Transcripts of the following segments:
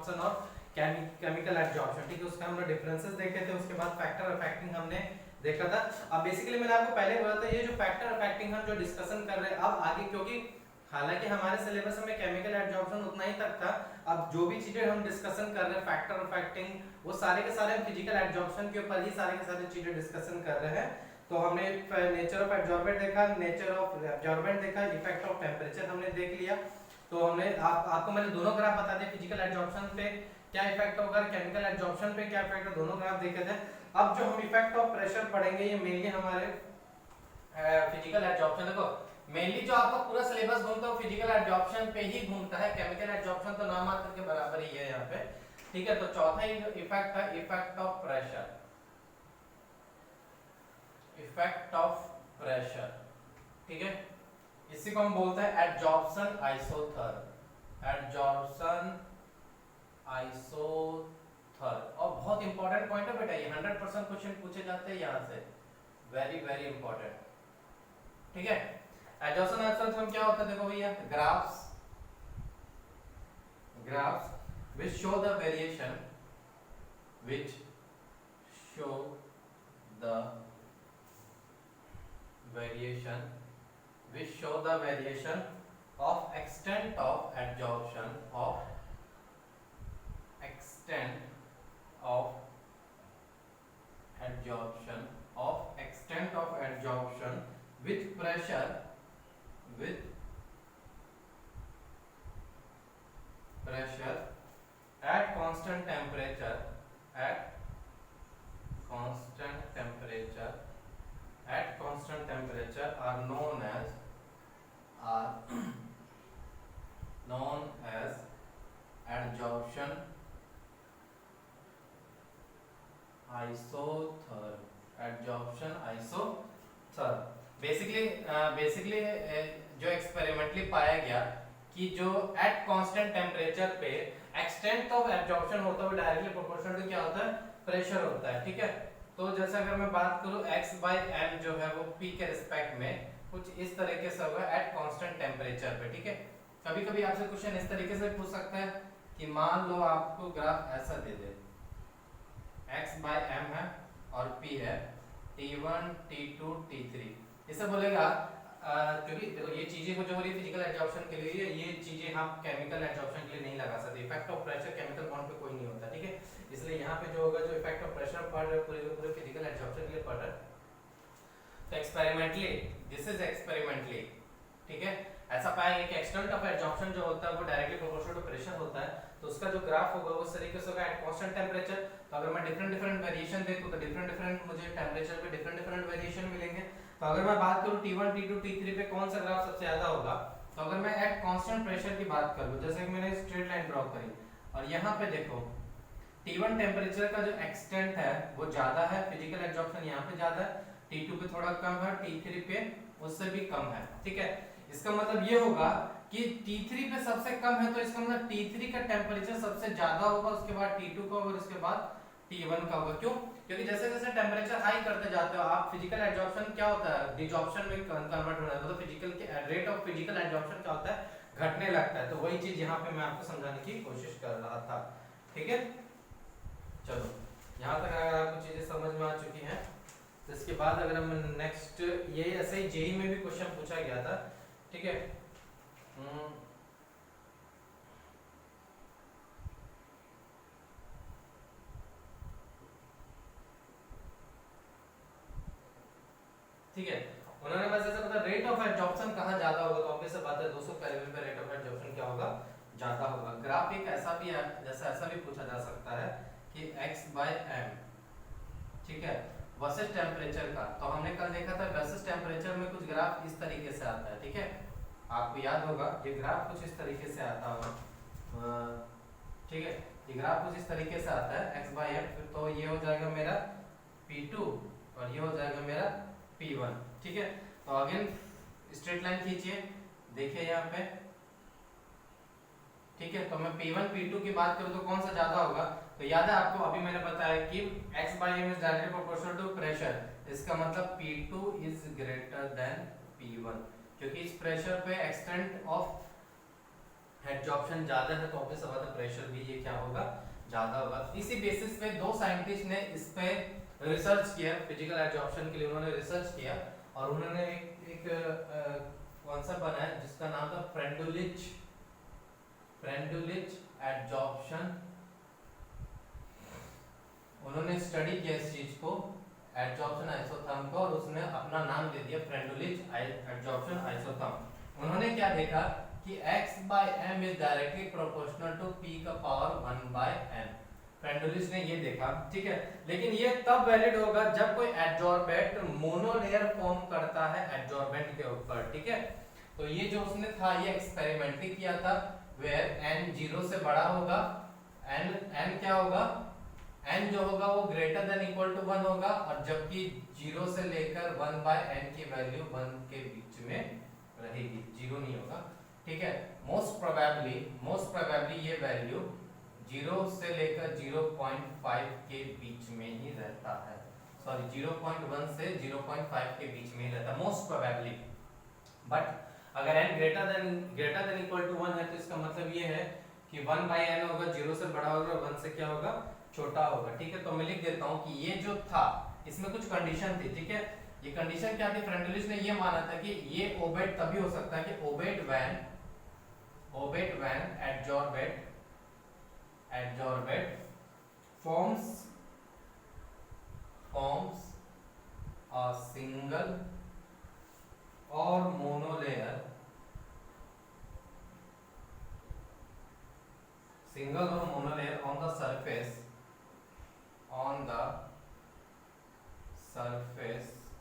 Absorption और chemical absorption, ठीक है, उसका हमने डिफरेंसेस देखे थे। उसके बाद फैक्टर अफेक्टिंग हमने देखा था। अब बेसिकली मैंने आपको पहले बोला था ये जो फैक्टर अफेक्टिंग हम जो डिस्कशन कर रहे हैं अब आगे, क्योंकि हालांकि हमारे सिलेबस में केमिकल एब्जॉर्प्शन उतना ही तक था, अब जो भी चीजें हम डिस्कशन कर रहे हैं फैक्टर अफेक्टिंग वो सारे के सारे हम फिजिकल एब्जॉर्प्शन के ऊपर ही सारे के सारे चीजें डिस्कशन कर रहे हैं। तो हमने नेचर ऑफ एब्जॉर्बेंट देखा, नेचर ऑफ एब्जॉर्बेंट देखा, इफेक्ट ऑफ टेम्परेचर हमने देख लिया। तो हमने आपको मैंने दोनों ग्राफ बता दिए, फिजिकल एब्जॉर्प्शन पे क्या इफेक्ट होगा, केमिकल एब्जॉर्प्शन पे क्या इफेक्ट है, दोनों ग्राफ देखे थे। अब जो हम इफेक्ट ऑफ प्रेशर पढ़ेंगे ये मेनली हमारे फिजिकल एब्जॉर्प्शन, देखो मेनली जो आपका पूरा सिलेबस घूमता है फिजिकल एब्जॉर्प्शन पे ही घूमता है, केमिकल एब्जॉर्प्शन तो नाम मात्र के बराबर ही है यहाँ पे, ठीक है। तो चौथा इफेक्ट है effect of pressure, effect of pressure, ठीक है। इसी को हम बोलते हैं एब्जॉर्प्शन आइसोथर्म, एब्जॉर्प्शन आइसोथर्म। और बहुत इंपॉर्टेंट पॉइंट है बेटा, ये 100% क्वेश्चन पूछे जाते हैं यहाँ से, वेरी वेरी इंपॉर्टेंट, ठीक है। एब्जॉर्प्शन आइसोथर्म क्या होता है, देखो भैया graphs which show the variation, which show the variation, which show the variation of extent of absorption, of extent of absorption, of extent of absorption with pressure, with pressure at constant temperature, at constant temperature, at constant temperature are known as absorption isotherm, absorption isotherm। Basically जो experimentally पाया गया कि जो at constant temperature पे extent of absorption होता है वो directly proportional to क्या होता है, प्रेशर होता है, ठीक है। तो जैसे अगर मैं बात करूं x/m जो है वो p के रिस्पेक्ट में कुछ इस तरीके से होगा एट कांस्टेंट टेम्परेचर पे, ठीक है। कभी कभी आपसे क्वेश्चन इस तरीके से पूछ सकता है कि मान लो आपको ग्राफ ऐसा दे दे, x/m है और p है t1 t2 t3, इसे बोलेगा क्योंकि देखो ये चीजें जो हो रही है फिजिकल एब्जॉर्प्शन के लिए, ये चीजें हम केमिकल एब्जॉर्प्शन के लिए नहीं लगा सकते। Effect of pressure chemical bond पे कोई नहीं होता, ठीक है। इसलिए यहाँ पे जो होगा जो इफेक्ट ऑफ प्रेशर पढ़ रहे पूरे फिजिकल एब्जॉर्प्शन के लिए पढ़ रहे, तो एक्सपेरिमेंटली, दिस इज एक्सपेरिमेंटली, ठीक है। ऐसा पाया गया कि एक्सटेंट ऑफ एब्जॉर्प्शन जो होता है वो डायरेक्टली प्रोपोर्शनल टू प्रेशर होता है, तो उसका जो ग्राफ होगा उस तरीके से होगा एट कांस्टेंट टेम्परेचर। तो अगर मैं डिफरेंट वेरिएशन देखूं तो डिफरेंट मुझे टेम्परेचर पे डिफरेंट वेरिएशन मिलेंगे। तो अगर मैं बात करूं T1 T2 T3 पे कौन सा ग्राफ सबसे ज्यादा होगा, तो अगर मैं एट कांस्टेंट प्रेशर की बात करूं, जैसे कि मैंने स्ट्रेट लाइन ड्रॉ करी और यहाँ पे देखो T1 टेम्परेचर का जो एक्सटेंट है वो ज्यादा है, फिजिकल एब्जॉर्प्शन यहाँ पे ज्यादा है, T2 पे थोड़ा कम है, T3 पे उससे भी कम है, ठीक है। इसका मतलब ये होगा कि T3 पे सबसे कम है तो इसका मतलब T3 का टेम्परेचर सबसे ज्यादा होगा, उसके बाद T2 का और उसके बाद T1 का होगा। क्यों? क्योंकि जैसे जैसे टेम्परेचर हाई करते जाते हो आप फिजिकल एब्जॉर्प्शन क्या होता है, डिजॉर्प्शन में कन्वर्ट हो जाता है, तो फिजिकल के रेट ऑफ फिजिकल एब्जॉर्प्शन क्या होता है, घटने लगता है। तो वही चीज यहाँ पे मैं आपको समझाने की कोशिश कर रहा था, ठीक है। चलो यहाँ तक अगर आपको चीजें समझ में आ चुकी हैं तो इसके बाद अगर हम नेक्स्ट, ये ऐसे ही जेई में भी क्वेश्चन पूछा गया था, ठीक है। ठीक है, उन्होंने बस ऐसा पता रेट ऑफ एब्जॉर्प्शन कहाँ ज्यादा होगा, तो ऑब्वियस बात है 200 केल्विन पे रेट ऑफ एब्जॉर्प्शन क्या होगा, ज्यादा होगा। ग्राफ एक ऐसा भी है, जैसा ऐसा भी पूछा जा सकता है कि x/m, ठीक है, वर्सेस टेम्परेचर का। तो हमने कल देखा था वर्सेस टेम्परेचर में कुछ ग्राफ इस तरीके से आता है, ठीक है। आपको याद होगा ये ग्राफ कुछ इस तरीके से आता होगा, ठीक है। ये ग्राफ कुछ इस तरीके से आता है x/m, तो ये हो जाएगा मेरा P2 और ये हो जाएगा मेरा P1, ठीक है। तो अगेन स्ट्रेट लाइन खींचिए, देखिए यहाँ पे, ठीक है। तो मैं P1 P2 की बात करूँ तो कौन सा ज्यादा होगा, तो याद है आपको अभी मैंने बताया कि x/m is directly proportional to pressure, इसका मतलब P2 is greater than P1, क्योंकि इस प्रेशर पे एक्सटेंट ऑफ एडजॉर्प्शन ज्यादा है तो ऑब्वियस बात है प्रेशर भी ये क्या होगा, ज्यादा होगा। इसी बेसिस पे दो साइंटिस्ट ने इस पे रिसर्च किया, फिजिकल एडजॉर्प्शन के लिए उन्होंने रिसर्च किया और उन्होंने एक कॉन्सेप्ट बनाया जिसका नाम था फ्रेंडुलिच एडजॉर्प्शन। उन्होंने स्टडी किया इस चीज को, एडजॉर्प्शन आइसोथर्म को, और उसने अपना नाम दे दिया फ्रेंडुलिच एडजॉर्प्शन आइसोथर्म। उन्होंने क्या देखा कि x by m is directly proportional to p का पावर 1 by n। फ्रेंडुलिच ने ये देखा, ठीक है। लेकिन ये तब वैलिड होगा जब कोई एडजॉर्बेंट मोनोलेयर फॉर्म करता है एडजॉर्बेंट के ऊपर, ठीक है। तो ये जो उसने था ये एक्सपेरिमेंटली किया था, वेयर n 0 से बड़ा होगा, n क्या होगा, n जो होगा वो ग्रेटर देन इक्वल टू 1 होगा, और जबकि 0 से लेकर 1 by n की वैल्यू 1 के बीच में रहेगी, 0 नहीं होगा, ठीक है। मोस्ट प्रोबेबली ये वैल्यू 0 से लेकर 0.5 के बीच में ही रहता है, सॉरी 0.1 से 0.5 के बीच में ही रहता है मोस्ट प्रोबेबली। बट अगर n greater than equal to 1 है तो इसका मतलब ये है कि 1 by n होगा, 0 से बड़ा होगा, 1 से क्या होगा, छोटा होगा, ठीक है। तो मैं लिख देता हूं कि ये जो था इसमें कुछ कंडीशन थी, ठीक है। ये कंडीशन क्या थी, फ्रेंडुलिच ने ये माना था कि ये ओबेट तभी हो सकता है कि ओबेट when adsorbate forms a single or monolayer on the surface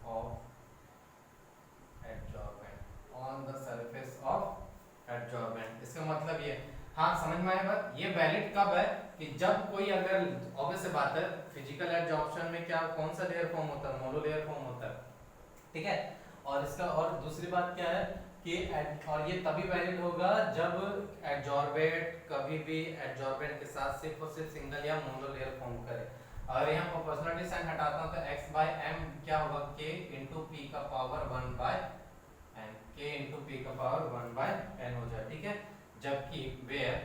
of adsorbent। इसका मतलब ये, हाँ समझ में आया बात। ये वैलिड कब है कि जब कोई, अगर ऑब्वियस बात है फिजिकल एडजॉर्प्शन में क्या, कौन सा लेयर फॉर्म होता है, मोनोलेयर फॉर्म होता है, ठीक है। और इसका, और दूसरी बात क्या है कि और ये तभी वैलिड होगा जब एडजॉर्बेट कभी भी एडजॉर्बेंट के साथ सिर्फ और सिर्फ सिंगल या मोनोलेयर फॉर्म करे। अगर यहाँ प्रोपोर्शनलिटी साइन हटाता हूँ तो x by m क्या होगा, k into p का power 1 by n, k into p का पावर 1 by n हो जाए, ठीक है। जबकि where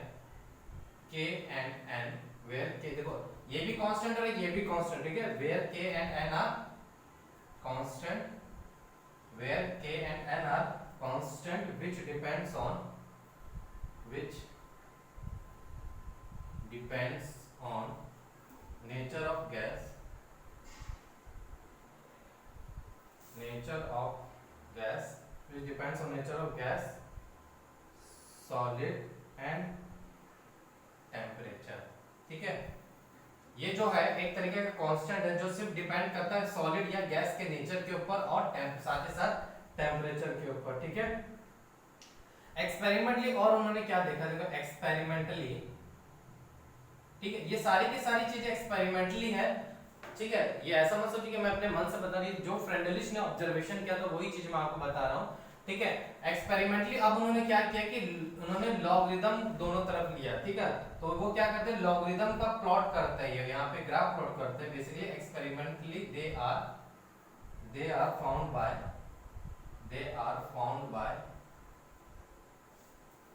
k and n, where k, देखो ये भी कांस्टेंट और ये भी कांस्टेंट, ठीक है। where k and n are constant, where k and n are constant which depends on nature of gas, which depends on nature of gas, solid and temperature, ठीक है। ये जो है एक तरीके का कांस्टेंट है जो सिर्फ डिपेंड करता है सॉलिड या गैस के नेचर के ऊपर और साथ ही साथ टेम्परेचर के ऊपर, ठीक है। एक्सपेरिमेंटली और उन्होंने क्या देखा, देखो एक्सपेरिमेंटली, ठीक है, ये सारी की सारी चीजें एक्सपेरिमेंटली है, ठीक है। ये ऐसा मत सोचिए कि मैं अपने मन से बता रही, जो फ्रेंडलिच ने ऑब्जर्वेशन किया था वही चीज मैं आपको बता रहा हूँ, ठीक है। एक्सपेरिमेंटली अब उन्होंने क्या किया कि उन्होंने लॉगरिदम दोनों तरफ लिया, ठीक है। तो वो क्या करते हैं, लॉगरिदम का प्लॉट करते हैं, यहाँ पे ग्राफ प्लॉट करते हैं। Basically experimentally they are found by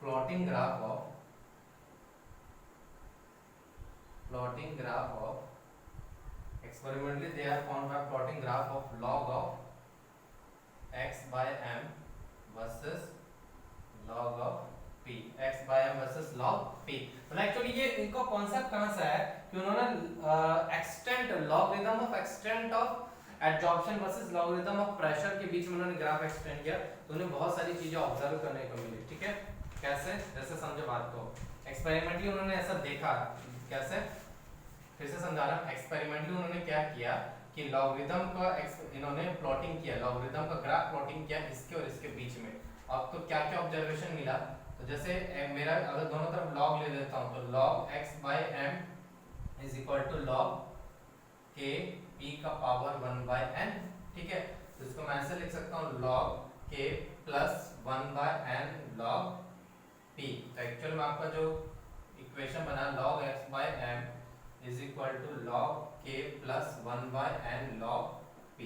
plotting graph of experimentally they are found by plotting graph of log of x by m versus log of p, x by m versus log p। तो actually ये इनका concept कहां से है कि उन्होंने extent logarithm of extent of adsorption versus logarithm of pressure के बीच में उन्होंने ग्राफ एक्सटेंड किया, तो उन्हें बहुत सारी चीजें ऑब्जर्व करने को मिली, ठीक है। कैसे, जैसे समझो बात को, एक्सपेरिमेंटली उन्होंने ऐसा देखा, कैसे, फिर से समझा रहा हूं। एक्सपेरिमेंटली उन्होंने क्या किया कि लॉगरिदम का इन्होंने प्लॉटिंग किया, लॉगरिदम का ग्राफ प्लॉटिंग किया इसके और इसके बीच में। अब तो क्या क्या ऑब्जर्वेशन मिला, तो जैसे मेरा अगर दोनों तरफ लॉग ले लेता हूं तो log x by m is equal to log k p का पावर 1 by n, ठीक है। तो इसको मैं ऐसे लिख सकता हूं log k plus 1 by n log p। तो एक्चुअल में आपका जो इक्वेशन बना log x by m is equal to log k plus 1 by n log p।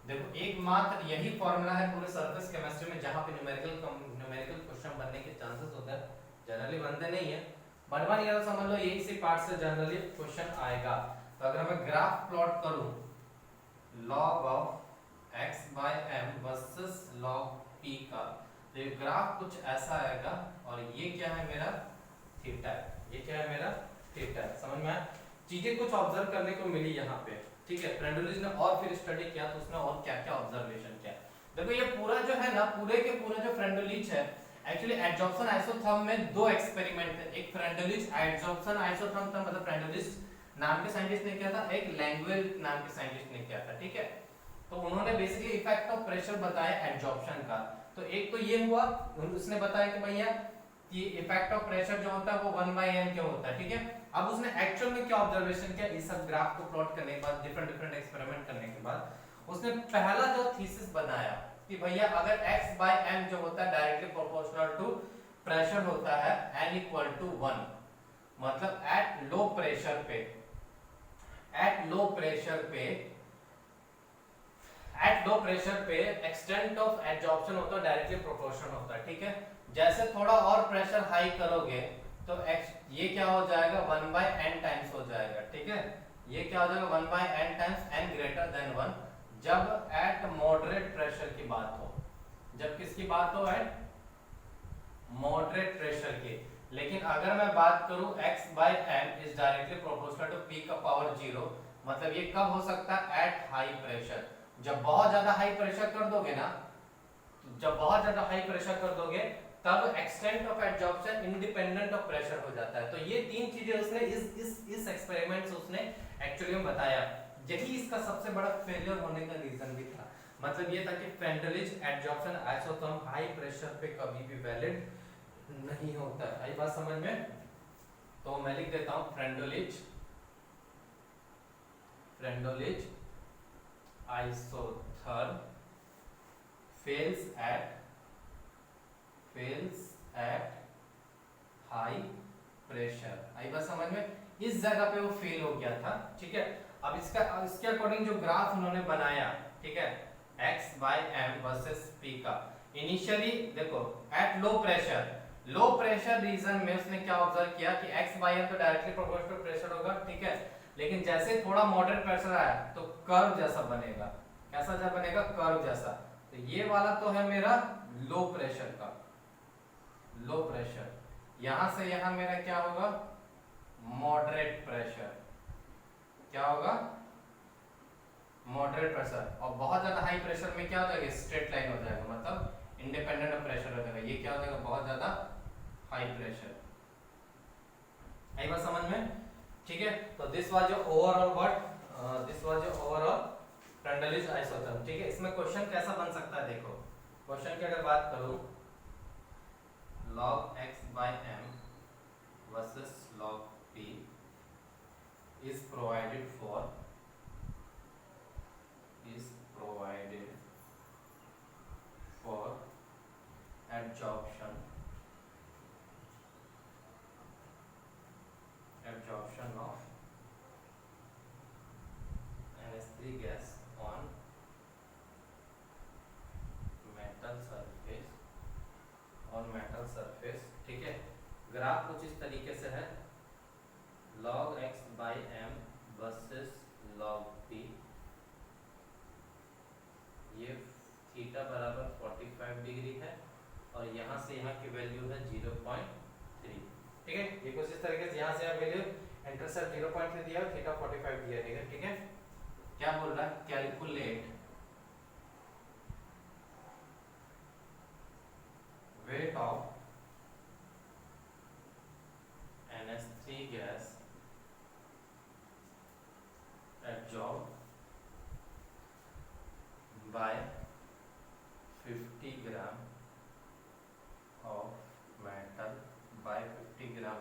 देखो एकमात्र यही फॉर्मूला है पूरे सरफेस केमिस्ट्री में जहां पे न्यूमेरिकल क्वेश्चन बनने के चांसेस होते हैं, जनरली बनते नहीं है, बट बन गया तो समझ लो यही सी पार्ट से जनरली क्वेश्चन आएगा। तो अगर मैं ग्राफ प्लॉट करूं log of x by m versus log p का, तो ये ग्राफ कुछ ऐसा आएगा और ये क्या है मेरा थीटा है, ये क्या है मेरा थीटा है। समझ में आया? चीजें कुछ ऑब्जर्व करने को मिली यहाँ पे, ठीक है। फ्रेंडोलिज ने और फिर स्टडी किया तो उसने और क्या क्या ऑब्जर्वेशन किया। देखो ये पूरा जो है ना, पूरे के पूरे जो फ्रेंडोलिज है, एक्चुअली एडजॉर्प्शन आइसोथर्म में दो एक्सपेरिमेंट थे। एक फ्रेंडोलिज एडजॉर्प्शन आइसोथर्म था, मतलब फ्रेंडोलिज नाम के साइंटिस्ट ने किया था, एक लैंगवेल नाम के साइंटिस्ट ने किया था, ठीक है। तो उन्होंने बेसिकली इफेक्ट ऑफ प्रेशर बताया एडजॉर्प्शन का। तो एक तो ये हुआ, उसने बताया कि भैया कि इफेक्ट ऑफ प्रेशर जो होता है वो 1/n क्यों होता है, ठीक है। अब उसने एक्चुअल में क्या ऑब्जर्वेशन किया, इस सब ग्राफ को प्लॉट करने के बाद, डिफरेंट डिफरेंट एक्सपेरिमेंट करने के बाद उसने पहला जो थीसिस बनाया कि भैया अगर x बाय m जो होता है डायरेक्टली प्रोपोर्शनल टू प्रेशर होता है n इक्वल टू 1, मतलब एट लो प्रेशर पे, एट लो प्रेशर पे एक्सटेंट ऑफ एडजॉर्प्शन होता है डायरेक्टली प्रोपोर्शनल होता है, ठीक है। जैसे थोड़ा और प्रेशर हाई करोगे तो ये क्या हो जाएगा 1/n टाइम्स हो जाएगा, ठीक है। ये क्या हो जाएगा 1/n times n greater then 1, जब एट मॉडरेट प्रेशर की बात हो, जब किसकी बात हो, एट मॉडरेट प्रेशर की। लेकिन अगर मैं बात करूं x by m is directly proportional to p का पावर 0, मतलब ये कब हो सकता है, एट हाई प्रेशर। जब बहुत ज्यादा हाई प्रेशर कर दोगे ना, जब बहुत ज्यादा हाई प्रेशर कर दोगे तब extent of adsorption independent of pressure हो जाता है। तो ये तीन चीजें उसने इस एक्सपेरिमेंट से उसने एक्चुअली में बताया। यही इसका सबसे बड़ा फेलियर होने का रीजन भी था, मतलब ये था कि फ्रेंडलिज एडजॉर्प्शन आइसोथर्म हाई प्रेशर पे कभी भी वैलिड नहीं होता है। आई बात समझ में? तो मैं लिख देता हूं Freundlich isotherm fails at high pressure. आई बात समझ में? इस जगह पे वो फेल हो गया था, ठीक है। अब इसके अकॉर्डिंग जो ग्राफ उन्होंने बनाया, ठीक है, x by m versus p का, इनिशियली देखो एट लो प्रेशर रीजन में उसने क्या ऑब्जर्व किया कि x बाय m तो डायरेक्टली प्रोपोर्शनल प्रेशर होगा, ठीक है। लेकिन जैसे थोड़ा मॉडरेट प्रेशर आया तो कर्व जैसा बनेगा। कैसा जैसा बनेगा? कर्व जैसा। तो ये वाला तो है मेरा लो प्रेशर का, लो प्रेशर। यहां से यहां मेरा क्या होगा? Moderate pressure. क्या होगा? Moderate pressure. और बहुत ज्यादा हाई प्रेशर में क्या हो जाएगा? स्ट्रेट लाइन हो जाएगा, मतलब इंडिपेंडेंट ऑफ प्रेशर हो जाएगा। ये क्या हो जाएगा? बहुत ज्यादा हाई प्रेशर। आई बात समझ में? ठीक है। तो this was your overall Freundlich isotherm, ठीक है। इसमें क्वेश्चन कैसा बन सकता है, देखो क्वेश्चन की अगर बात करूं, log x by m versus log p is provided for absorption of NH3 gas on metal surface, ठीक है। ग्राफ कुछ इस तरीके से है, log x by m versus log p, ये थीटा बराबर 45 डिग्री है और यहाँ से यहाँ की वैल्यू है 0.3, ठीक है। ये कुछ इस तरीके से यहाँ से यहाँ वैल्यू इंटरसेप्ट 0.3 दिया और थीटा 45 दिया है, ठीक है। क्या बोल रहा है? Calculate weight of NH3 gas absorbed by 50 gram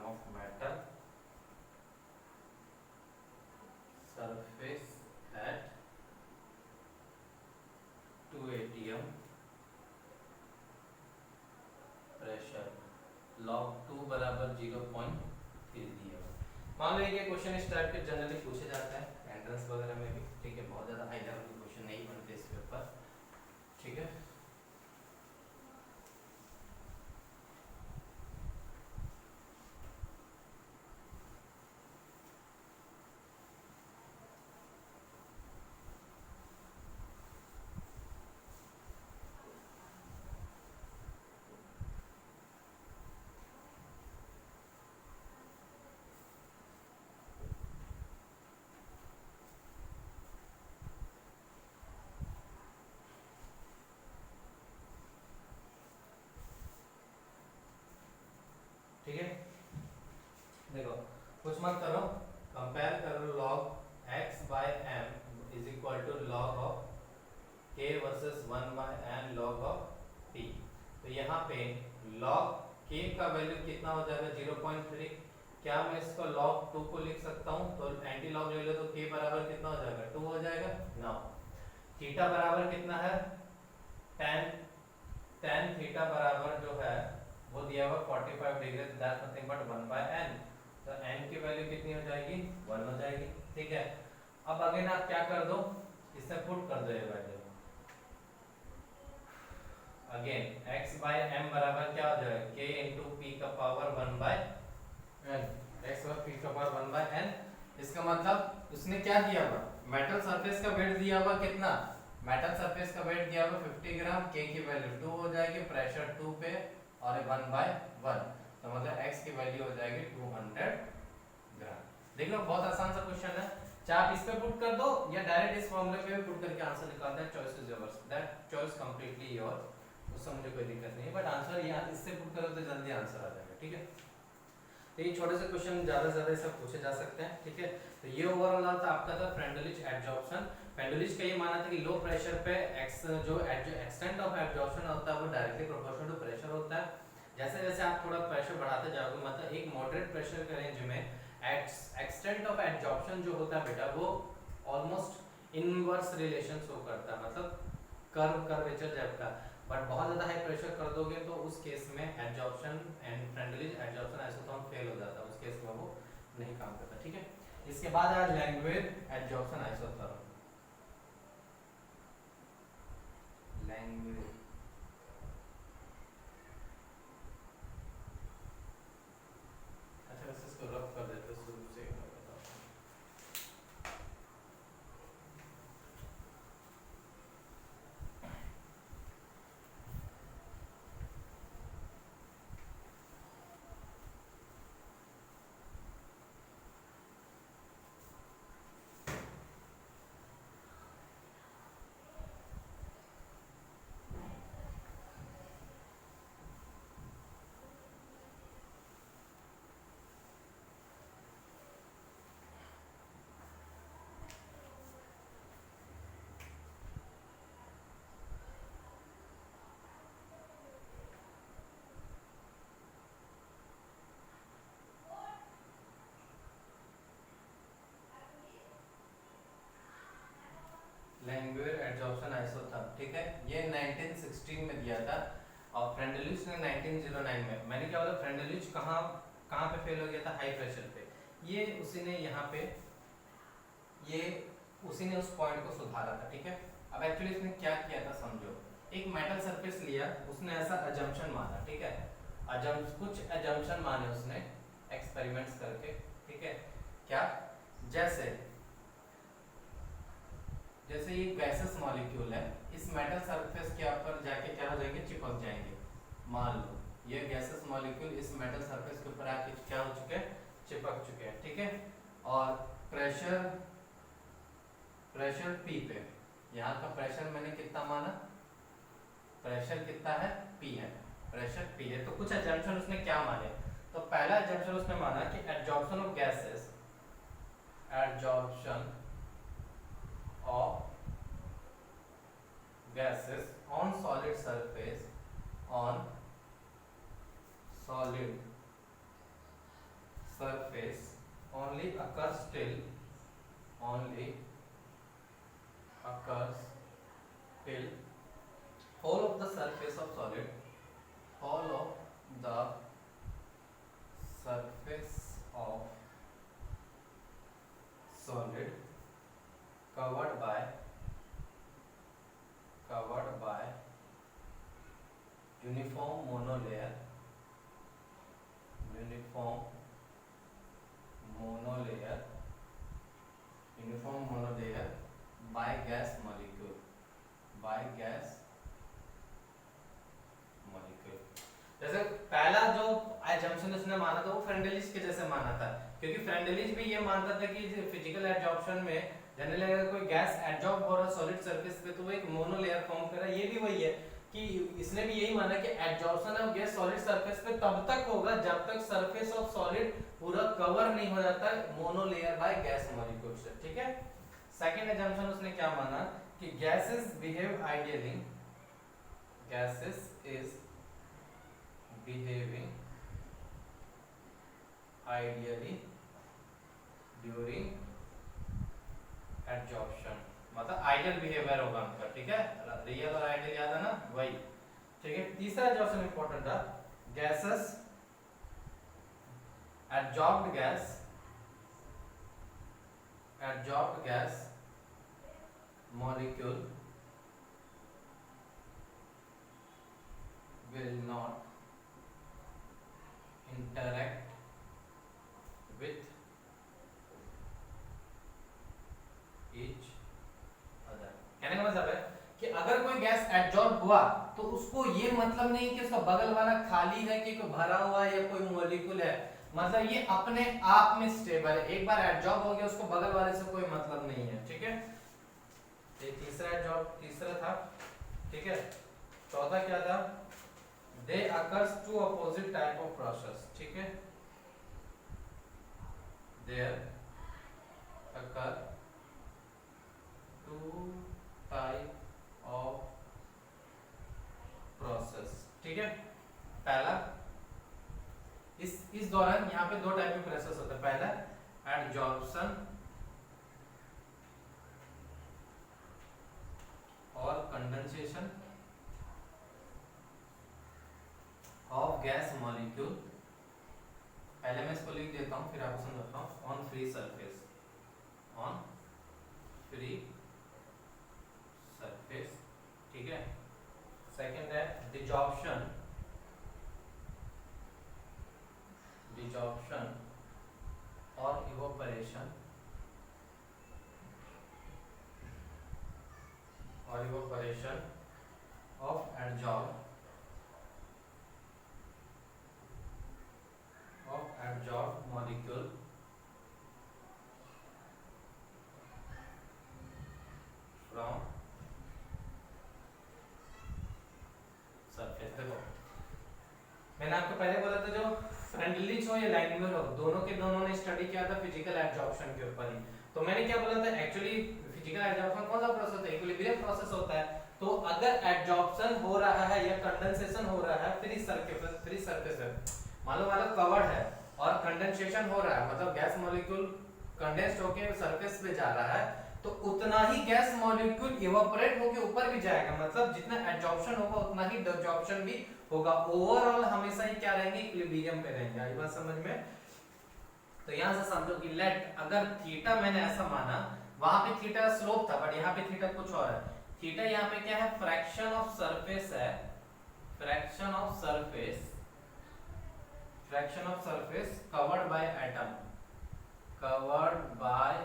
of metal surface at 2 atm pressure, log 2 बराबर 0.3 दिया। मान लो ये क्वेश्चन इस टाइप के जनरली पूछे जाते हैं एंट्रेंस वगैरह में भी, ठीक है। बहुत ज्यादा हाई लेवल के क्वेश्चन नहीं बनते इस पेपर, ठीक है। Versus 1/n log of p। तो यहाँ पे log k का वैल्यू कितना हो जाएगा 0.3। क्या मैं इसको log 2 को लिख सकता हूँ? तो एंटी लॉग ले लो तो k बराबर कितना हो जाएगा 2 हो जाएगा ना। थीटा बराबर कितना है tan थीटा बराबर जो है वो दिया हुआ 45 degree, that's nothing but 1/n। तो n की वैल्यू कितनी हो जाएगी 1 हो जाएगी। ठीक है, अब अगेन आप क्या कर दो, इससे पुट कर दो ये value. Again x by m बराबर क्या हो जाएगा k into p का power 1/n, x by p का पावर 1/n। इसका मतलब उसने क्या दिया हुआ, मेटल सरफेस का वेट दिया हुआ कितना, मेटल सरफेस का वेट दिया हुआ 50 ग्राम, k की वैल्यू 2 हो जाएगी, प्रेशर 2 पे और 1/1, तो मतलब x की वैल्यू हो जाएगी 200 ग्राम। देख लो बहुत आसान सा क्वेश्चन है, चाहे आप इस पे पुट कर दो या डायरेक्ट इस फॉर्मूले पे भी पुट करके आंसर निकाल दें, choice is yours, that choice completely your, उससे मुझे कोई दिक्कत नहीं है, बट आंसर यहाँ इससे पुट करो तो जल्दी आंसर आ जाएगा। ठीक है, तो ये छोटे से क्वेश्चन ज्यादा से ज्यादा सब पूछे जा सकते हैं। ठीक है, तो ये ओवरऑल था आपका था फ्रेंडलिच एब्जॉर्प्शन। फ्रेंडलिच का ये माना था कि लो प्रेशर पे जो एक्सटेंट ऑफ एब्जॉर्प्शन होता है वो डायरेक्टली प्रोपोर्शनल टू प्रेशर होता है। जैसे जैसे आप थोड़ा प्रेशर बढ़ाते जाओगे, मतलब एक मॉडरेट प्रेशर के रेंज में एक्सटेंट ऑफ एब्जॉर्प्शन जो होता है बेटा वो ऑलमोस्ट इनवर्स रिलेशन शो करता है, मतलब कर्वेचर टाइप का। बट बहुत ज्यादा हाई प्रेशर कर दोगे तो उस केस में absorption and Freundlich absorption isotherm fail हो जाता है, उस केस में वो नहीं काम करता। ठीक है, इसके बाद आया लैंग्वेज एब्जॉर्प्शन आइसोथर्म। लैंग्वेज अच्छा वैसे इसको रफ कर देते हैं शुरू से बताओ। लैंग्वेज एब्जॉर्प्शन आइसोथर्म, ठीक है, ये 1916 में दिया था और फ्रेंडलिच ने 1909 में। मैंने क्या बोला, फ्रेंडलिच कहाँ कहाँ पे फेल हो गया था, हाई प्रेशर पे। ये उसी ने यहाँ पे ये उसी ने उस पॉइंट को सुधारा था। ठीक है, अब एक्चुअली इसने क्या किया था समझो, एक मेटल सरफेस लिया, उसने ऐसा अजम्पशन माना। ठीक है, कुछ अजम्पशन माने उसने एक्सपेरिमेंट्स करके। ठीक है, क्या, जैसे जैसे ये गैसेस मॉलिक्यूल है, इस मेटल सरफेस के ऊपर जाके क्या हो जाएंगे, चिपक जाएंगे। मान लो ये गैसेस मॉलिक्यूल इस मेटल सरफेस के ऊपर आके क्या हो चुके हैं, चिपक चुके हैं। ठीक है, और प्रेशर P पे, यहाँ का प्रेशर मैंने कितना माना, प्रेशर कितना है P है, प्रेशर P है। तो कुछ एजम्पशन उसने क्या माने, तो पहला एजम्पशन उसने माना कि absorption of gases, absorption of gases on solid surface only occurs till whole of the surface of solid covered by uniform monolayer by gas molecule जैसे पहला जो एजम्पशन उसने माना था वो फ्रेंडलिच के जैसे माना था, क्योंकि फ्रेंडलिच भी ये मानता था कि फिजिकल एब्जॉर्प्शन में जनरली अगर कोई गैस एब्जॉर्ब हो रहा है सॉलिड सरफेस पे तो वो एक मोनोलेयर फॉर्म कर रहा है। ये भी वही है कि इसने भी यही माना कि absorption of gas solid surface पे तब तक होगा जब तक सरफेस ऑफ सॉलिड पूरा कवर नहीं हो जाता मोनोलेयर बाय गैस मॉलिक्यूल से। ठीक है, सेकंड एजम्पशन उसने क्या माना कि gases behave ideally, gases is behaving ideally during adsorption, मतलब आइडियल बिहेवियर होगा उनका, ठीक है, रियल और आइडियल याद है ना, वही, ठीक है। तीसरा एडजॉर्प्शन इंपॉर्टेंट था, gases adsorbed gas molecule will not interact with each other। कहने का मतलब है कि अगर कोई गैस एडजॉर्ब हुआ तो उसको ये मतलब नहीं कि उसका बगल वाला खाली है कि कोई भरा हुआ है या कोई मॉलिक्यूल है, मतलब ये अपने आप में स्टेबल है, एक बार एडजॉर्ब हो गया उसको बगल वाले से कोई मतलब नहीं है, ठीक है। ये तीसरा था, ठीक है। चौथा क्या था, they occurs two opposite type of process, ठीक है, there occur two type of process, ठीक है। पहला इस दौरान यहाँ पे दो टाइप में प्रोसेस होता है, पहला एडजॉर्प्शन और कंडेंसेशन ऑफ गैस मॉलिक्यूल। पहले मैं इसको लिख देता हूँ फिर आपको समझाता हूँ। On free surface, on free surface, ठीक है। सेकंड है डिजॉर्प्शन, डिजॉर्प्शन और इवोपरेशन, और evaporation of adsorb molecule from surface। देखो मैंने आपको पहले बोला था जो फ्रेंडली हो या लैंग्वेज हो, दोनों के दोनों ने स्टडी किया था फिजिकल एडजॉर्प्शन के ऊपर ही। तो मैंने क्या बोला था, एक्चुअली फिजिकल एडजॉर्प्शन कौन सा प्रोसेस है, इक्विलिब्रियम प्रोसेस होता है। तो अगर एडजॉर्प्शन हो रहा है या कंडेंसेशन हो रहा है फ्री सरफेस है, मान लो कवर्ड है और कंडेंसेशन हो रहा है, मतलब गैस मॉलिक्यूल कंडेंस्ड होकर सरफेस पे जा रहा है, तो उतना ही गैस मॉलिक्यूल इवेपोरेट होकर ऊपर भी जाएगा, मतलब जितना एडजॉर्प्शन होगा उतना ही डिजॉर्प्शन भी होगा। ओवरऑल हमेशा ही क्या रहेंगे, इक्विलिब्रियम पे रहेंगे। आई बात समझ में? तो यहां से समझो कि लेट अगर थीटा मैंने ऐसा माना, वहां पे थीटा स्लोप था बट यहाँ पे थीटा कुछ और है। थीटा यहाँ पे क्या है, फ्रैक्शन ऑफ सरफेस है, fraction of surface covered by atom, covered by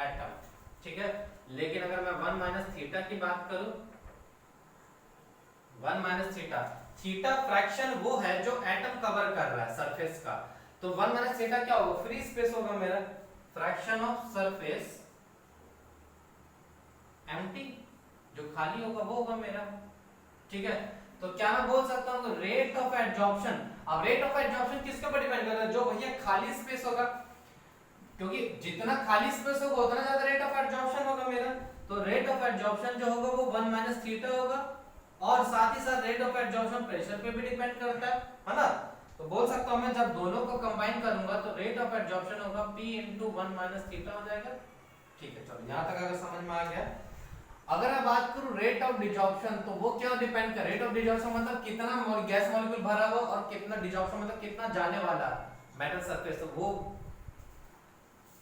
atom, ठीक है। लेकिन अगर मैं 1 माइनस थीटा की बात करूं, 1 माइनस थीटा, थीटा फ्रैक्शन वो है जो एटम कवर कर रहा है सरफेस का, तो 1 माइनस थीटा क्या होगा, फ्री स्पेस होगा मेरा, फ्रैक्शन ऑफ सरफेस एम्प्टी, जो खाली होगा वो होगा मेरा, ठीक है। तो क्या मैं बोल सकता हूं रेट ऑफ एडजॉर्प्शन। अब रेट ऑफ एडजॉर्प्शन किसके ऊपर डिपेंड करता है, जो भैया खाली स्पेस होगा, क्योंकि जितना खाली स्पेस होगा उतना ज्यादा रेट ऑफ एडजॉर्प्शन होगा मेरा। तो रेट ऑफ एडजॉर्प्शन जो होगा वो 1 माइनस थीटा होगा, और साथ ही साथ रेट ऑफ एडजॉर्प्शन प्रेशर पे भी डिपेंड करता है ना। तो बोल सकता हूं मैं जब दोनों को कंबाइन करूंगा तो रेट ऑफ एडजॉर्प्शन होगा P into 1 माइनस थीटा हो जाएगा, ठीक है। चलो यहां तक अगर समझ में आ गया। अगर मैं बात करूं रेट ऑफ डिजॉर्प्शन, तो वो क्या डिपेंड कर, रेट ऑफ डिजॉर्प्शन मतलब कितना गैस मॉलिक्यूल भरा हुआ और कितना डिजॉर्प्शन मतलब कितना जाने वाला मेटल सरफेस, तो वो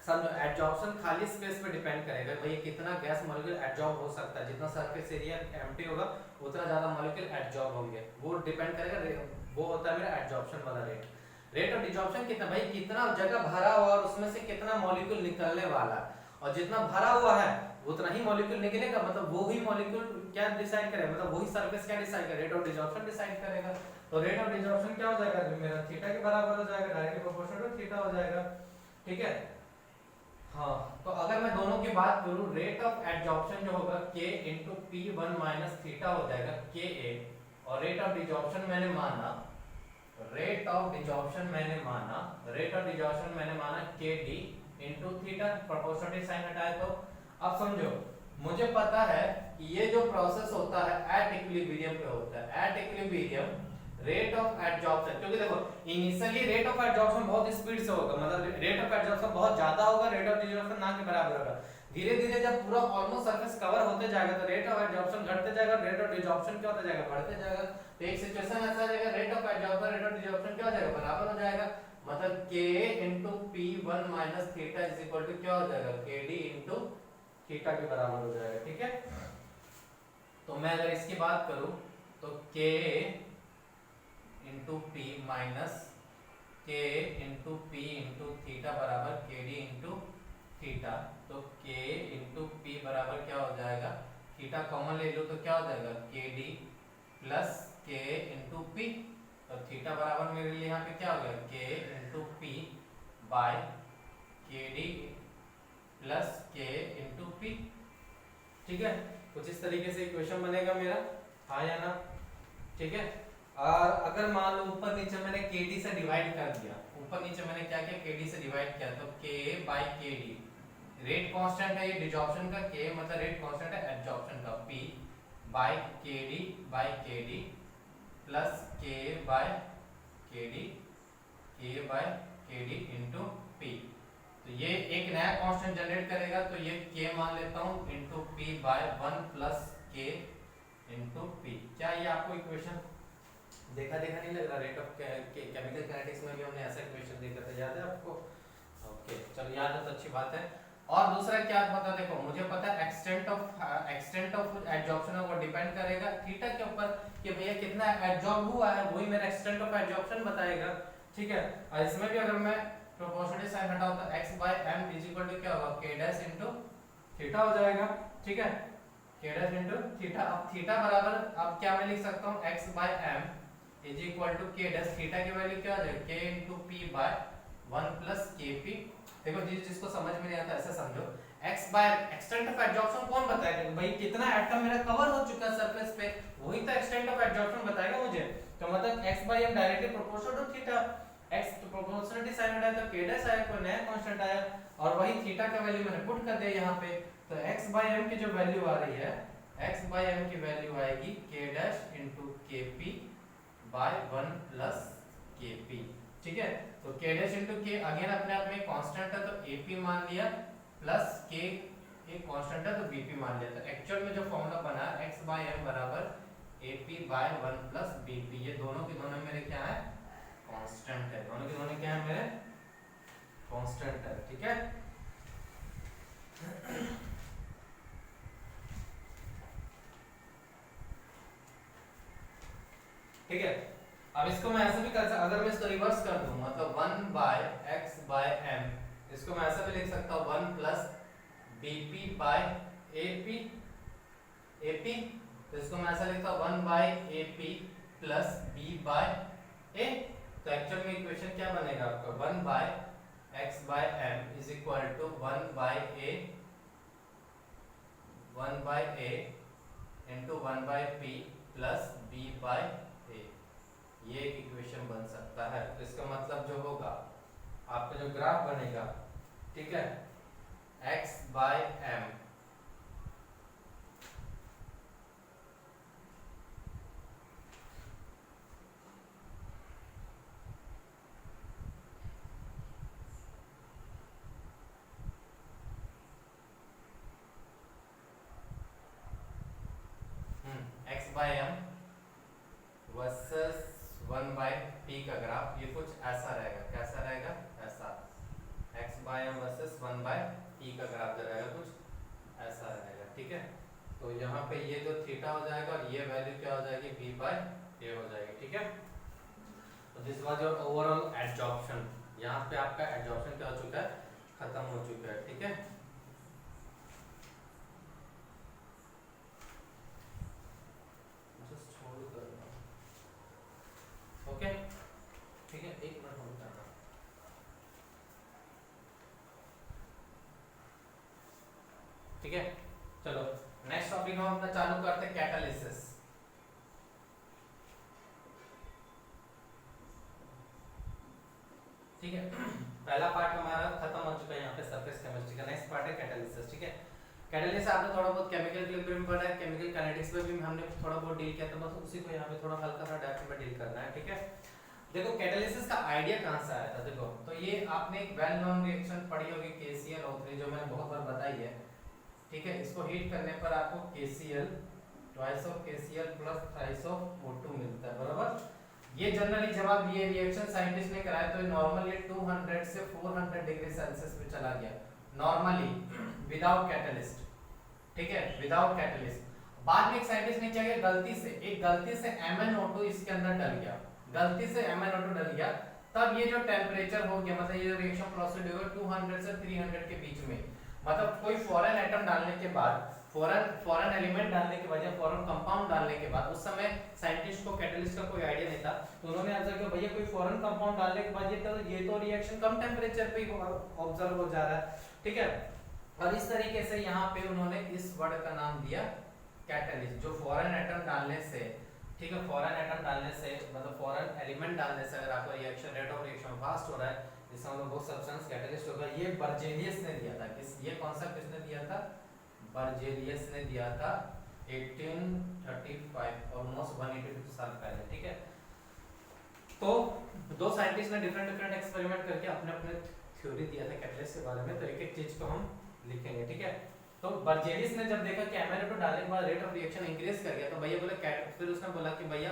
समझो एडजॉर्प्शन खाली स्पेस पे डिपेंड करेगा, भैया कितना गैस मॉलिक्यूल एडजॉर्ब हो सकता है, जितना सरफेस एरिया एम्प्टी होगा उतना ज्यादा मॉलिक्यूल एडजॉर्ब होंगे, वो डिपेंड करेगा, वो होता है मेरा एडजॉर्प्शन वाला रेट। रेट ऑफ डिजॉर्प्शन कितना, भाई कितना जगह भरा हुआ और उसमें से कितना मॉलिक्यूल निकलने वाला, और जितना भरा हुआ है उतना ही मॉलिक्यूल निकलेगा, मतलब वो ही मॉलिक्यूल क्या डिसाइड करेगा, मतलब वही सरफेस क्या डिसाइड करेगा, रेट ऑफ डिजॉर्प्शन डिसाइड करेगा। तो रेट ऑफ डिजॉर्प्शन क्या हो जाएगा मेरा, थीटा के बराबर हो जाएगा, डायरेक्टली प्रोपोर्शनल टू थीटा हो जाएगा, ठीक है। हाँ, तो अगर मैं दोनों की बात करूं, रेट ऑफ एडजॉर्प्शन जो होगा K into P1 minus theta हो जाएगा Ka, और रेट ऑफ डिजॉर्प्शन मैंने माना, रेट ऑफ डिजॉर्प्शन मैंने माना Kd into theta, proportionality sign हटाए तो अब समझो, मुझे पता है कि ये जो प्रोसेस होता है एट इक्विलिब्रियम पे होता है। At equilibrium rate of adsorption, क्योंकि देखो इनिशियली रेट ऑफ एडजॉर्प्शन बहुत स्पीड से होगा, मतलब रेट ऑफ एडजॉर्प्शन बहुत ज्यादा होगा, रेट ऑफ डिजॉर्प्शन ना के बराबर होगा। धीरे धीरे जब पूरा ऑलमोस्ट सरफेस कवर होते जाएगा तो रेट ऑफ एडजॉर्प्शन घटते जाएगा, रेट ऑफ डिजॉर्प्शन क्या होता जाएगा, बढ़ते जाएगा। तो एक सिचुएशन ऐसा आ जाएगा rate of adsorption rate of desorption क्या हो जाएगा, बराबर हो जाएगा। मतलब k into p1 minus theta is equal to क्या हो जाएगा, kd into थीटा के बराबर हो जाएगा। ठीक है, तो मैं अगर इसकी बात करूं तो k into p minus k into p into theta बराबर kd into थीटा। तो k into p बराबर क्या हो जाएगा, थीटा कॉमन ले लो तो क्या हो जाएगा, kd plus k into p। तो थीटा बराबर मेरे लिए यहाँ पे क्या हो गया, k into p by kd plus k into p। ठीक है, कुछ इस तरीके से इक्वेशन बनेगा मेरा, हाँ या ना। ठीक है, और अगर मान लो ऊपर नीचे मैंने kd से डिवाइड कर दिया, ऊपर नीचे मैंने क्या किया, kd से डिवाइड किया, तो k by kd, rate constant है ये डिजॉर्प्शन का, k मतलब रेट कांस्टेंट है एडजॉर्प्शन का, p by kd plus k by kd into p। तो ये एक नया कांस्टेंट जनरेट करेगा, तो ये k मान लेता हूं into p by 1 plus k into p। क्या ये आपको इक्वेशन देखा नहीं लग रहा, रेट ऑफ केमिकल काइनेटिक्स में भी हमने ऐसा इक्वेशन देखा था, याद है आपको? ओके चलो, याद है तो अच्छी बात है। और दूसरा क्या पता, देखो मुझे पता है एक्सटेंट ऑफ एडजॉर्प्शन वो डिपेंड करेगा थीटा के ऊपर कि भैया कितना एडजॉर्ब हुआ है, वही मेरा एक्सटेंट ऑफ एडजॉर्प्शन बताएगा। ठीक है, और इसमें भी अगर मैं प्रोपोर्शनल साइन हटाऊं तो x by m is equal to क्या होगा, k डैश इनटू थीटा हो जाएगा। ठीक है, k डैश इनटू थीटा। अब थीटा बराबर अब क्या मैं लिख सकता हूं, x by m is equal to k dash, theta की वैल्यू क्या हो जाएगी, k into p by 1 plus kp। देखो जिसको समझ में नहीं आता ऐसे समझो, x by extent of adsorption कौन बताएगा भाई, कितना एटम मेरा कवर हो चुका है सरफेस पे, वही तो एक्सटेंट ऑफ एडजॉर्प्शन बताएगा मुझे। तो मतलब x by m directly proportional to theta, x तो प्रोपोर्शनलिटी साइन हटाया तो k डैश आया, कोई नया कांस्टेंट आया, और वही थीटा का वैल्यू मैंने पुट कर दिया यहाँ पे। तो x बाय m की जो वैल्यू आ रही है, x बाय m की वैल्यू आएगी k dash into kp by 1 plus kp। ठीक है, तो k dash into k again अपने आप में कांस्टेंट है तो ap मान लिया, प्लस k एक कांस्टेंट है तो bp मान लिया। तो एक्चुअल में जो फॉर्मूला बना x बाय m बराबर ap बाय 1 प्लस bp, ये दोनों के दोनों मेरे क्या है, कांस्टेंट है, दोनों के दोनों क्या है मेरे, कांस्टेंट है। ठीक है, ठीक है, अब इसको मैं ऐसे भी कर सकता, अगर मैं इसको रिवर्स कर दूं मतलब 1 बाय x बाय m, इसको मैं ऐसा भी लिख सकता हूं 1 प्लस bp बाय ap, तो इसको मैं ऐसा लिखता हूं 1 by ap plus b by a। तो एक्चुअल में इक्वेशन क्या बनेगा आपका, 1 by x by m is equal to 1 by a into 1 by p plus b by a, ये एक इक्वेशन बन सकता है। तो इसका मतलब जो होगा आपका जो ग्राफ बनेगा, ठीक है, x by m x by m versus 1 by p का ग्राफ ये कुछ ऐसा रहेगा, कैसा रहेगा, ऐसा x by m versus 1 by p का ग्राफ रहेगा, कुछ ऐसा रहेगा। ठीक है, तो यहाँ पे ये जो थीटा हो जाएगा और ये वैल्यू क्या हो जाएगी, b बाय a हो जाएगी। ठीक है, तो this was your overall adsorption, यहाँ पे आपका एडजॉर्प्शन क्या हो चुका है, खत्म हो चुका है। ठीक है, ओके, ठीक है, एक मिनट होल्ड करना। ठीक है, चलो नेक्स्ट टॉपिक हम अपना चालू करते हैं, कैटालिसिस। ठीक है, पहला पार्ट हमारा खत्म हो चुका है यहाँ पे सरफेस केमिस्ट्री का, नेक्स्ट पार्ट है कैटालिसिस। ठीक है, कैटालिस्ट आपने थोड़ा बहुत केमिकल इक्विलिब्रियम पढ़ा है, केमिकल काइनेटिक्स में भी हमने थोड़ा बहुत डील किया था, बस उसी को यहाँ पे थोड़ा हल्का सा डेप्थ में डील करना है, ठीक है। देखो कैटालिसिस का आइडिया कहाँ से आया था, देखो तो ये आपने एक वेल नोन रिएक्शन पढ़ी होगी KClO3 जो मैंने बहुत बार बताई है, ठीक है। इसको हीट करने पर आपको KCl twice of KCl plus thrice of O2 मिलता है, बराबर। ये जनरली जब आप ये रिएक्शन साइंटिस्ट ने कराया तो नॉर्मली 200 से 400 डिग्री सेल्सियस पे चला गया नॉर्मली विदाउट कैटलिस्ट, ठीक है, विदाउट कैटलिस्ट। बाद में एक साइंटिस्ट ने क्या किया, गलती से MnO2 इसके अंदर डल गया, गलती से MnO2 डल गया, तब ये जो टेम्परेचर हो गया, मतलब ये रिएक्शन प्रोसीड होगा 200 से 300 के बीच में, मतलब कोई फॉरेन एटम डालने के बाद, फॉरेन एलिमेंट डालने के बाद या फॉरेन कंपाउंड डालने के बाद, उस समय साइंटिस्ट को कैटलिस्ट का कोई आइडिया नहीं था, तो उन्होंने ऑब्जर्व किया भैया कोई फॉरेन कंपाउंड डालने के बाद ये तो रिएक्शन कम टेम्परेचर पे ही ऑब्जर्व हो जा रहा है, ठीक है। और इस तरीके से यहाँ पे उन्होंने इस वर्ड का नाम दिया कैटलिस्ट, जो फॉरेन एटम डालने से, ठीक है, फॉरेन एटम डालने से मतलब फॉरेन एलिमेंट डालने से अगर आपका reaction rate of reaction fast हो रहा है, इसका मतलब वो सब्सटेंस कैटलिस्ट होगा। ये बर्जेलियस ने दिया था, किस ये कॉन्सेप्ट किसने दिया था, बर्जेलियस ने दिया था 1835, ऑलमोस्ट 182 साल पहले, ठीक है। तो दो साइंटिस्ट ने डिफरेंट एक्सपेरिमेंट करके अपने अपने थ्योरी दिया था कैटलिस्ट के बारे में, तो एक एक चीज को हम लिखेंगे, ठीक है। तो बर्जेलियस ने जब देखा कि MnO2 डालने के बाद रेट ऑफ रिएक्शन इंक्रीज कर गया, तो भैया बोले, फिर उसने बोला कि भैया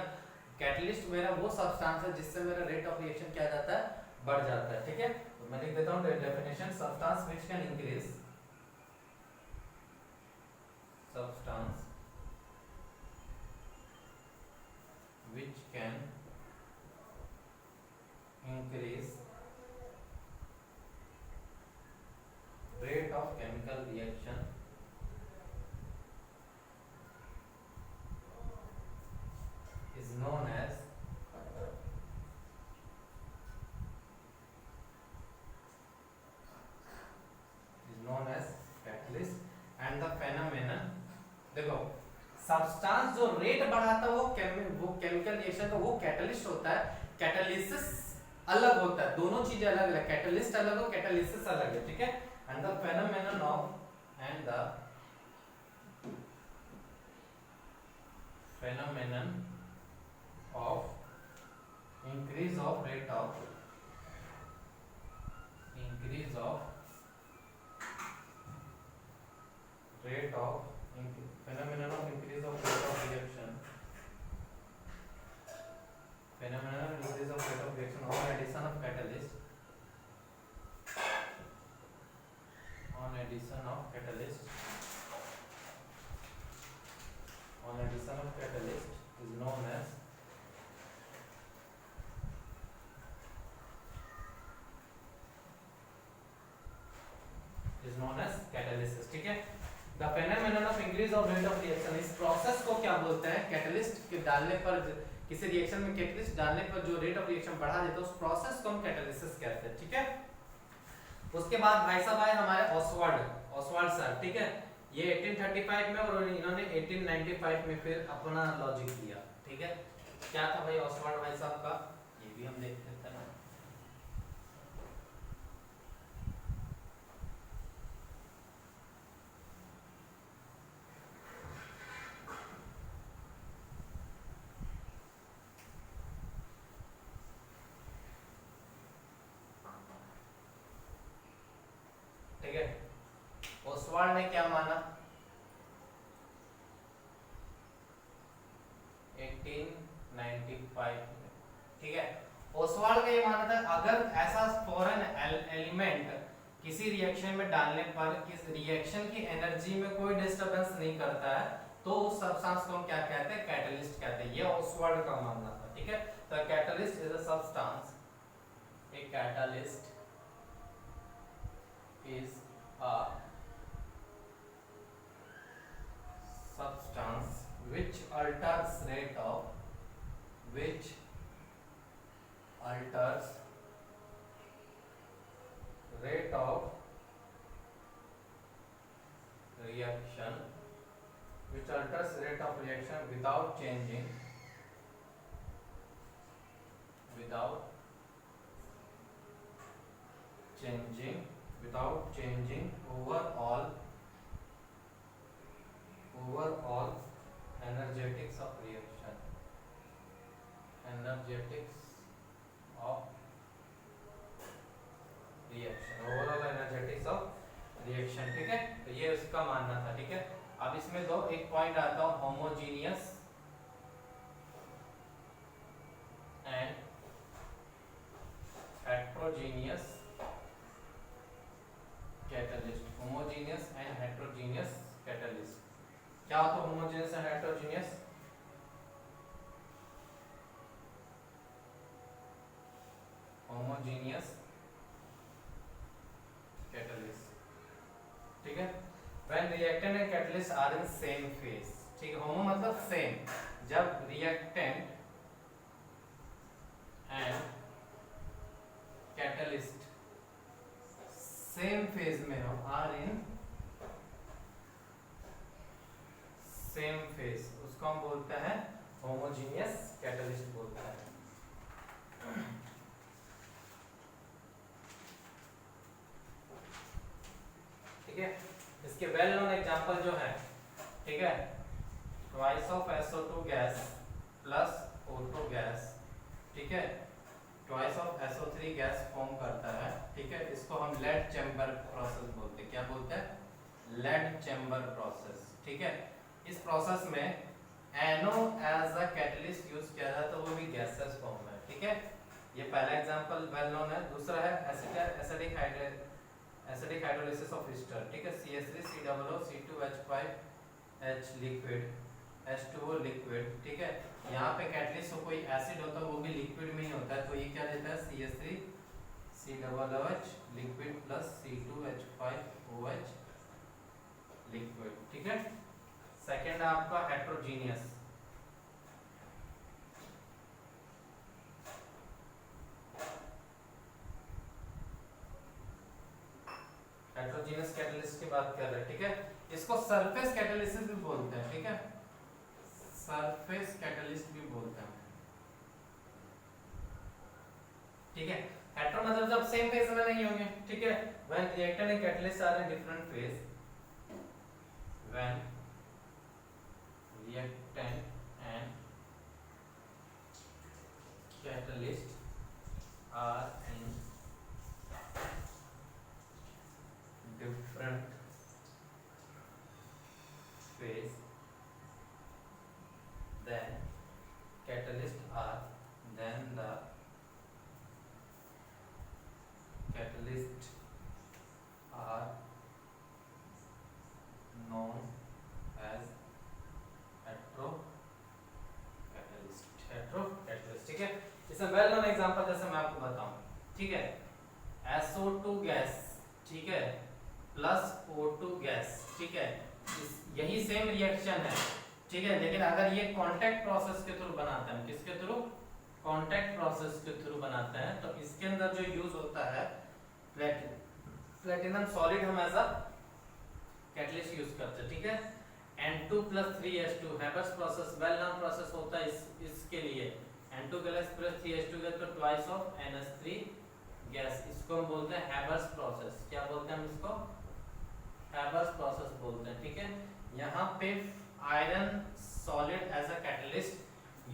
कैटलिस्ट मेरा वो सब्सटेंस है जिससे मेरा रेट ऑफ रिएक्शन क्या जाता है, बढ़ जाता है, ठीक है। तो मैं लिख देता हूं definition, substance which can increase, substance which can increase rate of chemical reaction is known as catalyst, and the phenomenon, देखो सब्सटेंस जो रेट बढ़ाता है वो केमिकल रिएक्शन का वो कैटलिस्ट होता है, कैटालिसिस अलग होता है, दोनों चीजें अलग अलग, कैटलिस्ट अलग हो, कैटालिसिस अलग है, ठीक है। And the phenomenon of increase of rate of phenomenon of increase of rate of reaction, phenomenon of increase of rate of reaction on addition of catalyst, is known as catalysis, ठीक है। The phenomenon of increase of rate of reaction, इस process को क्या बोलते हैं, catalyst के डालने पर, किसी रिएक्शन में कैटलिस्ट डालने पर जो रेट ऑफ रिएक्शन बढ़ा देता है उस प्रोसेस को हम कैटालिसिस कहते हैं, ठीक है। उसके बाद भाई साहब आए हमारे ऑसवाल्ड सर, ठीक है। ये 1835 में और इन्होंने 1895 में फिर अपना लॉजिक दिया, ठीक है। क्या था भाई ऑसवाल्ड भाई साहब का, ये भी हम देख लेते हैं। ठीक है, ओसवाल्ड ने क्या माना, 1895 में, ठीक है। ओसवाल्ड का ये मानना था अगर ऐसा फॉरेन एलिमेंट किसी रिएक्शन में डालने पर किस रिएक्शन की एनर्जी में कोई डिस्टरबेंस नहीं करता है तो उस सब्सटेंस को हम क्या कहते हैं, कैटलिस्ट कहते हैं। ये ओसवाल्ड का मानना था, ठीक है। तो catalyst is a substance, a catalyst is a substance which alters rate of reaction without changing overall overall energetics of reaction, energetics of reaction, overall energetics of reaction, ठीक है। तो ये उसका मानना था, ठीक है। अब इसमें दो एक पॉइंट आता हूं, homogeneous and heterogeneous catalyst, homogeneous and heterogeneous catalyst. क्या होता है homogeneous and heterogeneous? Homogeneous catalyst, ठीक है। When reactant and catalyst are in same phase, ठीक है। होमो मतलब सेम, जब reactant and catalyst same phase में हो, आर इन सेम फेज, उसको हम बोलते हैं होमोजीनियस कैटलिस्ट बोलते हैं। ठीक है। इसके वेल नोन एग्जांपल जो है, ठीक है, twice of SO2 gas plus O2 gas, ठीक है, twice of SO3 gas form करता है, ठीक है। इसको हम लेड चैम्बर प्रोसेस बोलते हैं। क्या बोलते हैं? लेड चैम्बर प्रोसेस, ठीक है। इस प्रोसेस में NO as a catalyst use किया जाता है, तो वो भी गैसेस फॉर्म है, ठीक है। ये पहला एग्जांपल वेल नोन है। दूसरा है एसिडिक हाइड्रोलिसिस ऑफ ईस्टर, ठीक है। CH3 COO C2H5H liquid H2O liquid, ठीक है। यहाँ पे कैटलिस्ट हो कोई एसिड होता है, वो भी लिक्विड में ही होता है, तो ये क्या देता है? CH3 COOH liquid plus C2H5OH liquid, ठीक है। सेकेंड है आपका हेट्रोजीनियस, हेट्रोजीनियस कैटलिस्ट की बात कर रहे हैं, ठीक है। इसको सरफेस कैटालिसिस भी बोलते हैं, ठीक है, सरफेस कैटलिस्ट भी बोलते हैं, ठीक है। हेट्रो मतलब जब सेम फेज में नहीं होंगे, ठीक है। When reactant and catalyst are in different phase, when reactant and catalyst are in different phase, then catalyst are then the catalyst are known as hetero catalyst, ठीक है। इसमें वेल नोन एग्जांपल जैसे मैं आपको बताऊं, ठीक है, SO2 गैस, ठीक है, प्लस O2 गैस, ठीक है, यही सेम रिएक्शन है, ठीक है। लेकिन अगर ये कांटेक्ट प्रोसेस के थ्रू बनाते हैं, किसके थ्रू? कांटेक्ट प्रोसेस के थ्रू बनाते हैं, तो इसके अंदर जो यूज होता है प्लेटिनम सॉलिड हम एज अ कैटलिस्ट यूज करते हैं, ठीक है। N2 plus 3H2 Haber's process well known process होता है इसके लिए। N2 gas plus 3H2 gas तो ट्वाइस ऑफ NH3 गैस, इसको हम बोलते हैं हैबर्स प्रोसेस। क्या बोलते हैं हम इसको? हैबर्स प्रोसेस बोलते हैं, ठीक है। यहाँ पे iron solid as a catalyst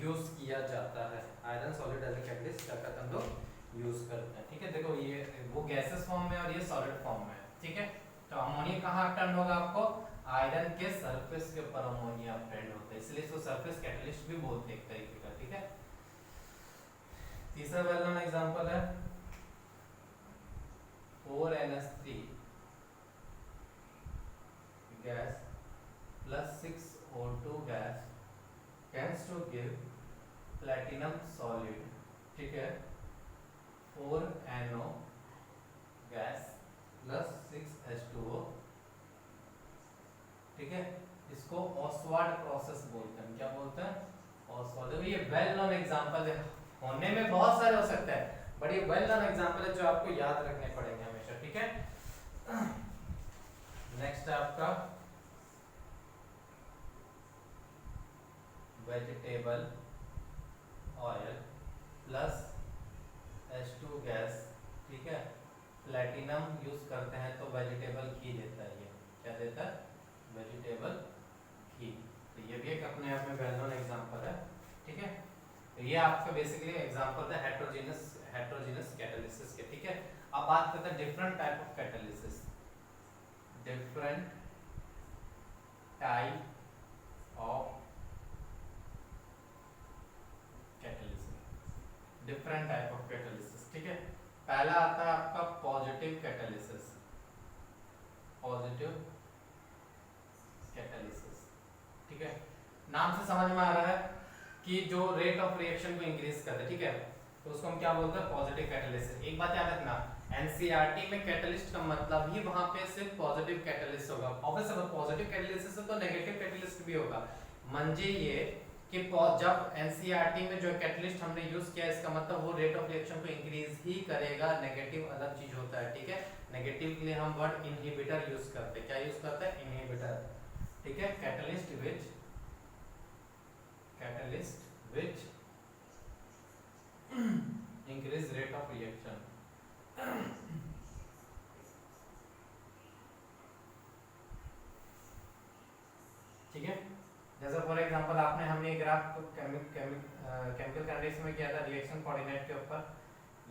use किया जाता है, iron solid as a catalyst क्या करते हैं हम लोग? यूज करते हैं, ठीक है। देखो ये वो गैसेस फॉर्म में और ये सॉलिड फॉर्म में, ठीक है। तो अमोनिया कहाँ टर्न होगा आपको? आयरन के सरफेस के ऊपर अमोनिया फ्रेंड होता है, इसलिए इसको सरफेस कैटलिस्ट भी बोलते हैं एक तरीके का, ठीक है। तीसरा वेल नोन एग्जांपल है 4NH3 gas plus 6O2 gas tends to give platinum solid, ठीक है, 4NO गैस प्लस 6H2O, ठीक है। इसको ऑसवाल्ड प्रोसेस बोलते हैं। क्या बोलते हैं? ऑसवाल्ड। ये वेल नोन एग्जांपल है, होने में बहुत सारे हो सकते हैं, बट ये वेल नोन एग्जांपल है जो आपको याद रखने पड़ेंगे हमेशा, ठीक है। नेक्स्ट है आपका vegetable oil plus H2 gas, ठीक है, प्लेटिनम यूज करते हैं तो वेजिटेबल घी देता है। ये क्या देता है? वेजिटेबल घी, ये एक अपने आप में वेल नोन एग्जांपल है, ठीक है। तो ये आपका बेसिकली एग्जांपल है हेटेरोजेनस कैटालिसिस के, ठीक है। अब बात करते हैं different type of catalysis, different type of catalysis, different type of catalysis, ठीक है। पहला आता है आपका पॉजिटिव कैटालिसिस, पॉजिटिव कैटालिसिस, ठीक है। नाम से समझ में आ रहा है कि जो रेट ऑफ रिएक्शन को इंक्रीज करता है, ठीक है, तो उसको हम क्या बोलते हैं, पॉजिटिव कैटालिसिस। एक बात याद रखना, एनसीईआरटी में कैटलिस्ट का मतलब ही वहां पे सिर्फ पॉजिटिव कैटालिस्ट होगा। ऑब्वियसली अगर पॉजिटिव कैटालिसिस है तो नेगेटिव कैटालिस्ट भी होगा। मंजे ये कि जब एनसीईआरटी में जो कैटलिस्ट हमने यूज किया, इसका मतलब वो रेट ऑफ रिएक्शन को इंक्रीज ही करेगा, नेगेटिव अलग चीज होता है, ठीक है। नेगेटिव के लिए हम वर्ड इनहिबिटर यूज करते हैं, क्या यूज करते हैं, इनहिबिटर, ठीक है। Catalyst which increase rate of reaction, ठीक है। जैसे फॉर एग्जांपल आपने हमने ग्राफ केमिकल कैटालिस्ट में किया था रिएक्शन कोऑर्डिनेट के ऊपर,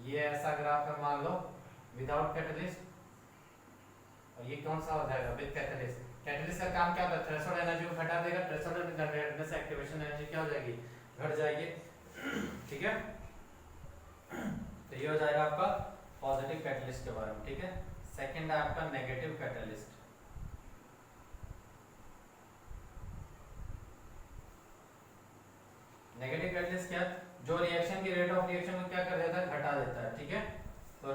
ये ऐसा ग्राफ है मान लो विदाउट कैटलिस्ट, और ये कौन सा हो जाएगा विद कैटलिस्ट। कैटलिस्ट का काम क्या होता है, थ्रेशोल्ड एनर्जी को घटा देगा, थ्रेशोल्ड घटने से एक्टिवेशन एनर्जी क्या हो जाएगी, घट जाएगी, ठीक है। तो ये हो जाएगा आपका पॉजिटिव कैटलिस्ट के बारे में, ठीक है। सेकंड है आपका नेगेटिव कैटलिस्ट, नेगेटिव कैटलिस्ट क्या, जो रिएक्शन की रेट ऑफ रिएक्शन को क्या कर देता है, घटा देता है, ठीक है। तो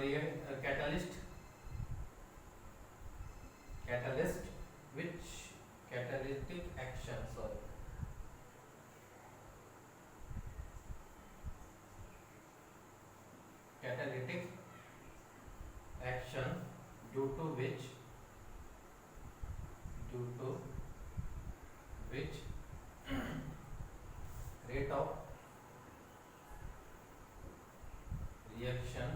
catalyst which catalytic action, sorry, catalytic action due to which rate of reaction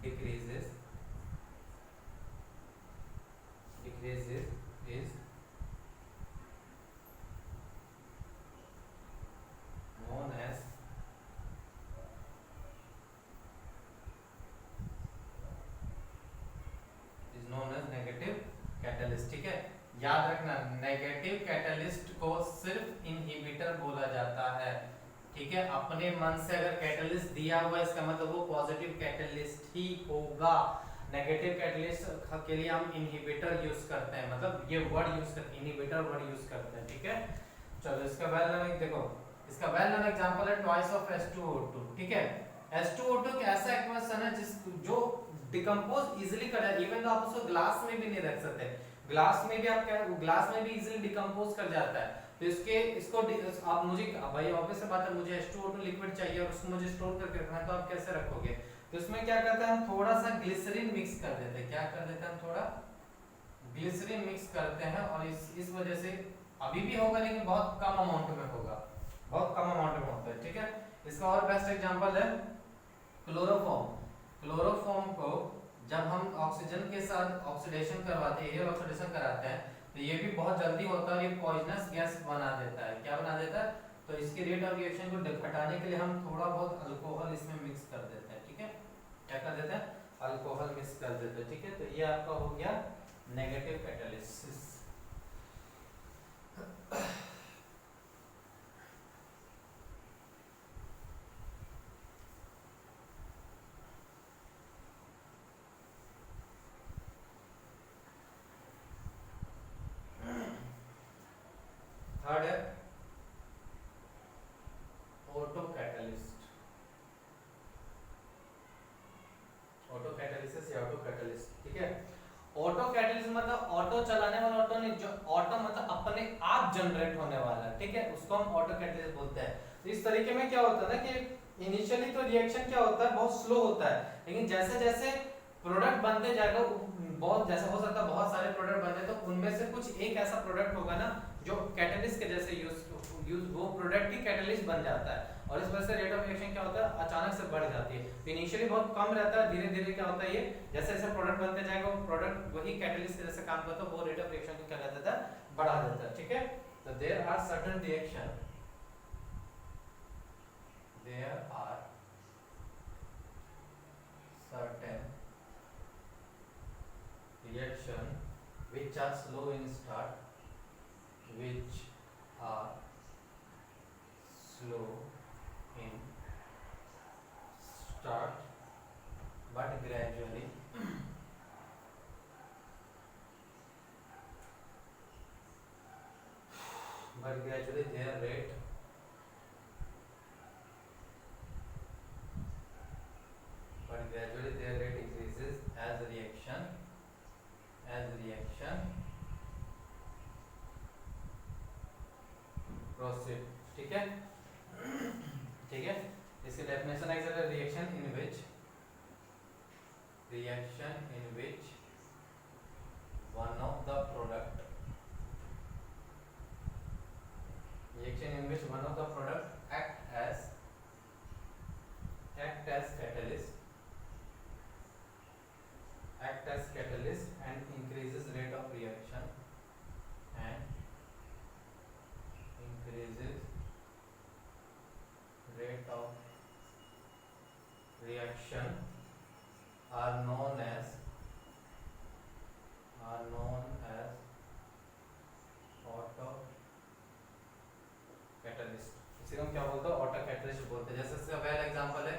decreases is known as negative catalyst, ठीक है। याद रखना नेगेटिव कैटलिस्ट को सिर्फ इनहिबिटर बोला जाता है, ठीक है। अपने मन से अगर कैटलिस्ट दिया हुआ है इसका मतलब वो पॉजिटिव कैटलिस्ट ही होगा। नेगेटिव कैटलिस्ट के लिए हम इनहिबिटर यूज करते हैं, मतलब ये वर्ड यूज करते हैं, इनहिबिटर वर्ड यूज करते हैं, ठीक है। चलो इसका वेल नोन देखो, इसका वेल नोन एग्जांपल है ट्वाइस ऑफ H2O2, ठीक है। H2O2 एक ऐसा एक्वस है ना जो डिकम्पोज इजीली कर जाता है, इवन तो आप उसको ग्लास में भी नहीं रख सकते, ग्लास में भी आप क्या, ग्लास में भी इजीली डिकम्पोज कर जाता है। तो इसको आप मुझे भाई ऑब्वियस सी बात है, मुझे H2O2 लिक्विड चाहिए और उसको मुझे स्टोर करके रखना है, तो आप कैसे रखोगे, तो इसमें क्या करते हैं हम थोड़ा सा ग्लिसरीन मिक्स कर देते हैं, क्या कर देते हैं हम थोड़ा ग्लिसरीन मिक्स करते हैं, और इस वजह से अभी भी होगा लेकिन बहुत कम अमाउंट में होगा, बहुत कम अमाउंट में होता है, ठीक है। इसका और बेस्ट एग्जांपल है क्लोरोफॉर्म। क्लोरोफॉर्म को जब हम ऑक्सीजन के साथ ऑक्सीडेशन करवाते हैं, एरियल ऑक्सीडेशन कराते हैं, तो ये भी बहुत जल्दी होता है और ये पॉइजनस गैस बना देता है, क्या बना देता है, तो इसके रेट ऑफ रिएक्शन को घटाने के लिए हम थोड़ा बहुत अल्कोहल इसमें मिक्स कर देते हैं, ठीक है। क्या कर देते हैं, अल्कोहल मिक्स कर देते हैं, ठीक है। तो ये आपका हो गया नेगेटिव कैटालिसिस। थर्ड है ऑटो कैटालिस्ट, ऑटो कैटालिसिस या ऑटो कैटालिस्ट, ठीक है। ऑटो कैटालिस्ट मतलब ऑटो चलाने वाला, ऑटो नहीं, जो ऑटो मतलब अपने आप जनरेट होने वाला, ठीक है, उसको हम ऑटो कैटालिस्ट बोलते हैं। तो इस तरीके में क्या होता है ना कि इनिशियली तो रिएक्शन क्या होता है, बहुत स्लो होता है, लेकिन जैसे जैसे प्रोडक्ट बनते जाएगा, बहुत जैसे हो सकता है बहुत सारे प्रोडक्ट बनते, तो उनमें से कुछ एक ऐसा प्रोडक्ट होगा ना जो कैटलिस्ट के जैसे यूज वो प्रोडक्ट ही कैटलिस्ट बन जाता है, और इस वजह से रेट ऑफ रिएक्शन क्या होता है, अचानक से बढ़ जाती है। तो इनिशियली बहुत कम रहता है, धीरे धीरे क्या होता है, ये जैसे जैसे प्रोडक्ट बनते जाएगा वो प्रोडक्ट वही कैटलिस्ट के जैसे काम करता है, वो रेट ऑफ रिएक्शन को क्या कर देता है, बढ़ा देता है, ठीक है। So there are certain reaction. There are certain reaction which are slow in start, which are slow in start, but gradually their rate increases as reaction proceed. ठीक है, ठीक है। इसकी डेफिनेशन है reaction in which one of the product act as catalyst and increases rate of reaction are known as auto catalyst। इसी को हम क्या बोलते हैं, ऑटो कैटलिस्ट बोलते हैं। जैसे इसका पहला एग्जांपल है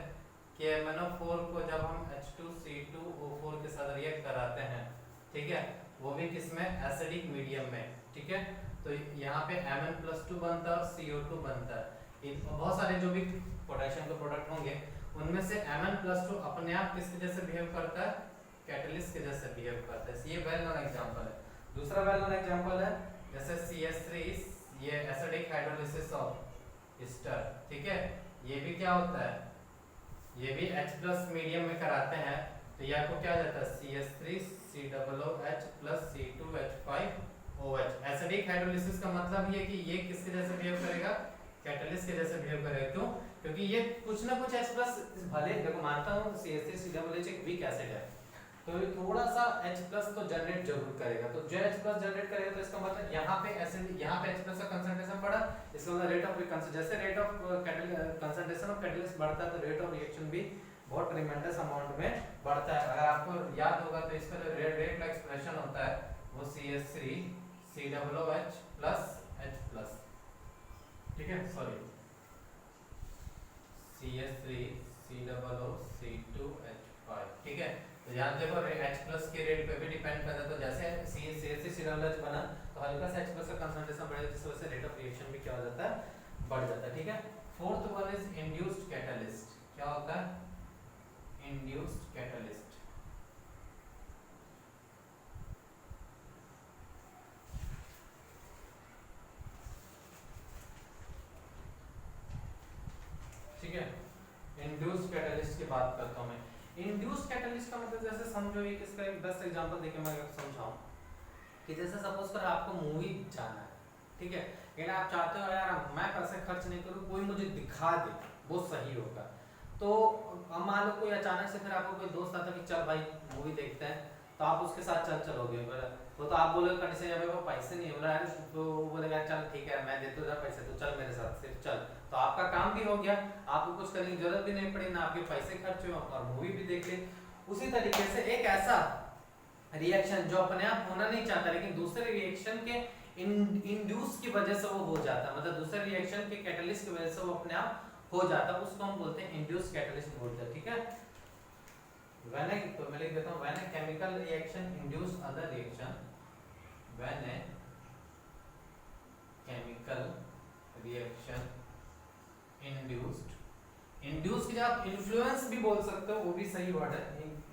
कि MnO4 को जब हम H2C2O4 के साथ रिएक्ट कराते हैं, ठीक है, वो भी किसमें, एसिडिक मीडियम में, ठीक है। तो यहाँ पे Mn+2 बनता है और CO2 बनता है। बहुत सारे जो भी पोटेशियम के प्रोडक्ट होंगे उनमें से Mn+2 अपने आप किसके जैसे बिहेव करता है, कैटलिस्ट के जैसे बिहेव करता है। ये वेल नोन एग्जांपल है। दूसरा वेल नोन एग्जांपल है जैसे CH3, ये एसिडिक हाइड्रोलिसिस ऑफ एस्टर, ठीक है। ये भी क्या होता है, ये भी H+ मीडियम में कराते हैं, तो ये आपको क्या जाता है, CH3COOH + C2H5OH। एसिडिक हाइड्रोलिसिस का मतलब ये कि ये किसके जैसे बिहेव करेगा, कैटलिस्ट के जैसे बिहेव करेगा। क्यों, क्योंकि ये कुछ ना कुछ H+ भले देखो मानता हूँ CH3COOH एक वीक एसिड है, तो ये थोड़ा सा H+ तो जनरेट जरूर करेगा। तो जो H+ जनरेट करेगा तो इसका मतलब यहाँ पे एसिड, यहाँ पे H+ का कंसंट्रेशन बढ़ा, इसका मतलब रेट ऑफ जैसे rate of concentration of catalyst बढ़ता है तो रेट ऑफ रिएक्शन भी बहुत ट्रिमेंडस अमाउंट में बढ़ता है। अगर आपको याद होगा तो इसका जो रेट का एक्सप्रेशन होता है वो CH3COOH + H+, ठीक है, सॉरी CH3COOH C2H5, ठीक है। तो यहाँ देखो H+ के रेट पे भी डिपेंड करता है। तो जैसे CH3COOH बना तो हल्का सा H+ का कंसंट्रेशन बढ़ेगा, जिस वजह से रेट ऑफ रिएक्शन भी क्या हो जाता है, बढ़ जाता है, ठीक है। Fourth one is induced catalyst. क्या होता है, इंड्यूस्ड कैटलिस्ट। ठीक है, इंड्यूस्ड कैटलिस्ट की बात करता हूं मैं। इंड्यूस्ड कैटलिस्ट का मतलब जैसे समझो, एक इसका एक बेस्ट एग्जांपल देके मैं समझाऊं कि जैसे सपोज कर आपको मूवी जाना है, ठीक है, लेकिन आप चाहते हो यार मैं पैसे खर्च नहीं करूं, कोई मुझे दिखा दे वो सही होगा। तो हम मान लो कोई अचानक से फिर आपको कोई दोस्त आता है कि चल भाई मूवी देखते हैं, तो आप उसके साथ चलोगे। वो तो आप बोलोगे कंडीशन है भाई वो पैसे नहीं हो रहा है, तो वो बोलेगा चल ठीक है मैं देता हूँ पैसे, तो चल मेरे साथ सिर्फ चल। तो आपका काम भी हो गया, आपको कुछ करने की जरूरत भी नहीं पड़ी, ना आपके पैसे खर्च हुए और मूवी भी देख ली। उसी तरीके से एक ऐसा रिएक्शन जो अपने आप होना नहीं चाहता लेकिन दूसरे रिएक्शन के इंड्यूस की वजह से वो हो जाता है, मतलब दूसरे रिएक्शन के कैटलिस्ट की वजह से वो अपने आप हो जाता है, उसको हम बोलते हैं इंड्यूस कैटलिस्ट बोलते हैं, ठीक है। When a, तो मैं लिख देता हूँ, when a chemical reaction induce other reaction, when a chemical reaction induced की आप इन्फ्लुएंस भी बोल सकते हो, वो भी सही वर्ड है।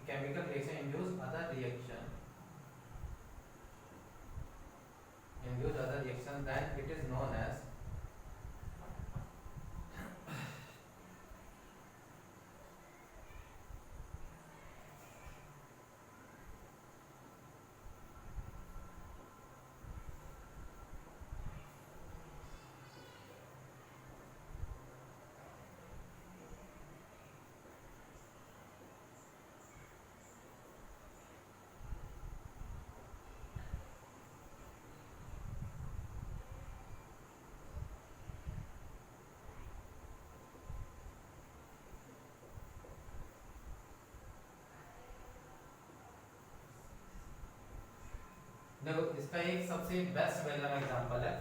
Chemical reaction induce other reaction, then it is known as इसका एक सबसे बेस्ट वेल एग्जांपल है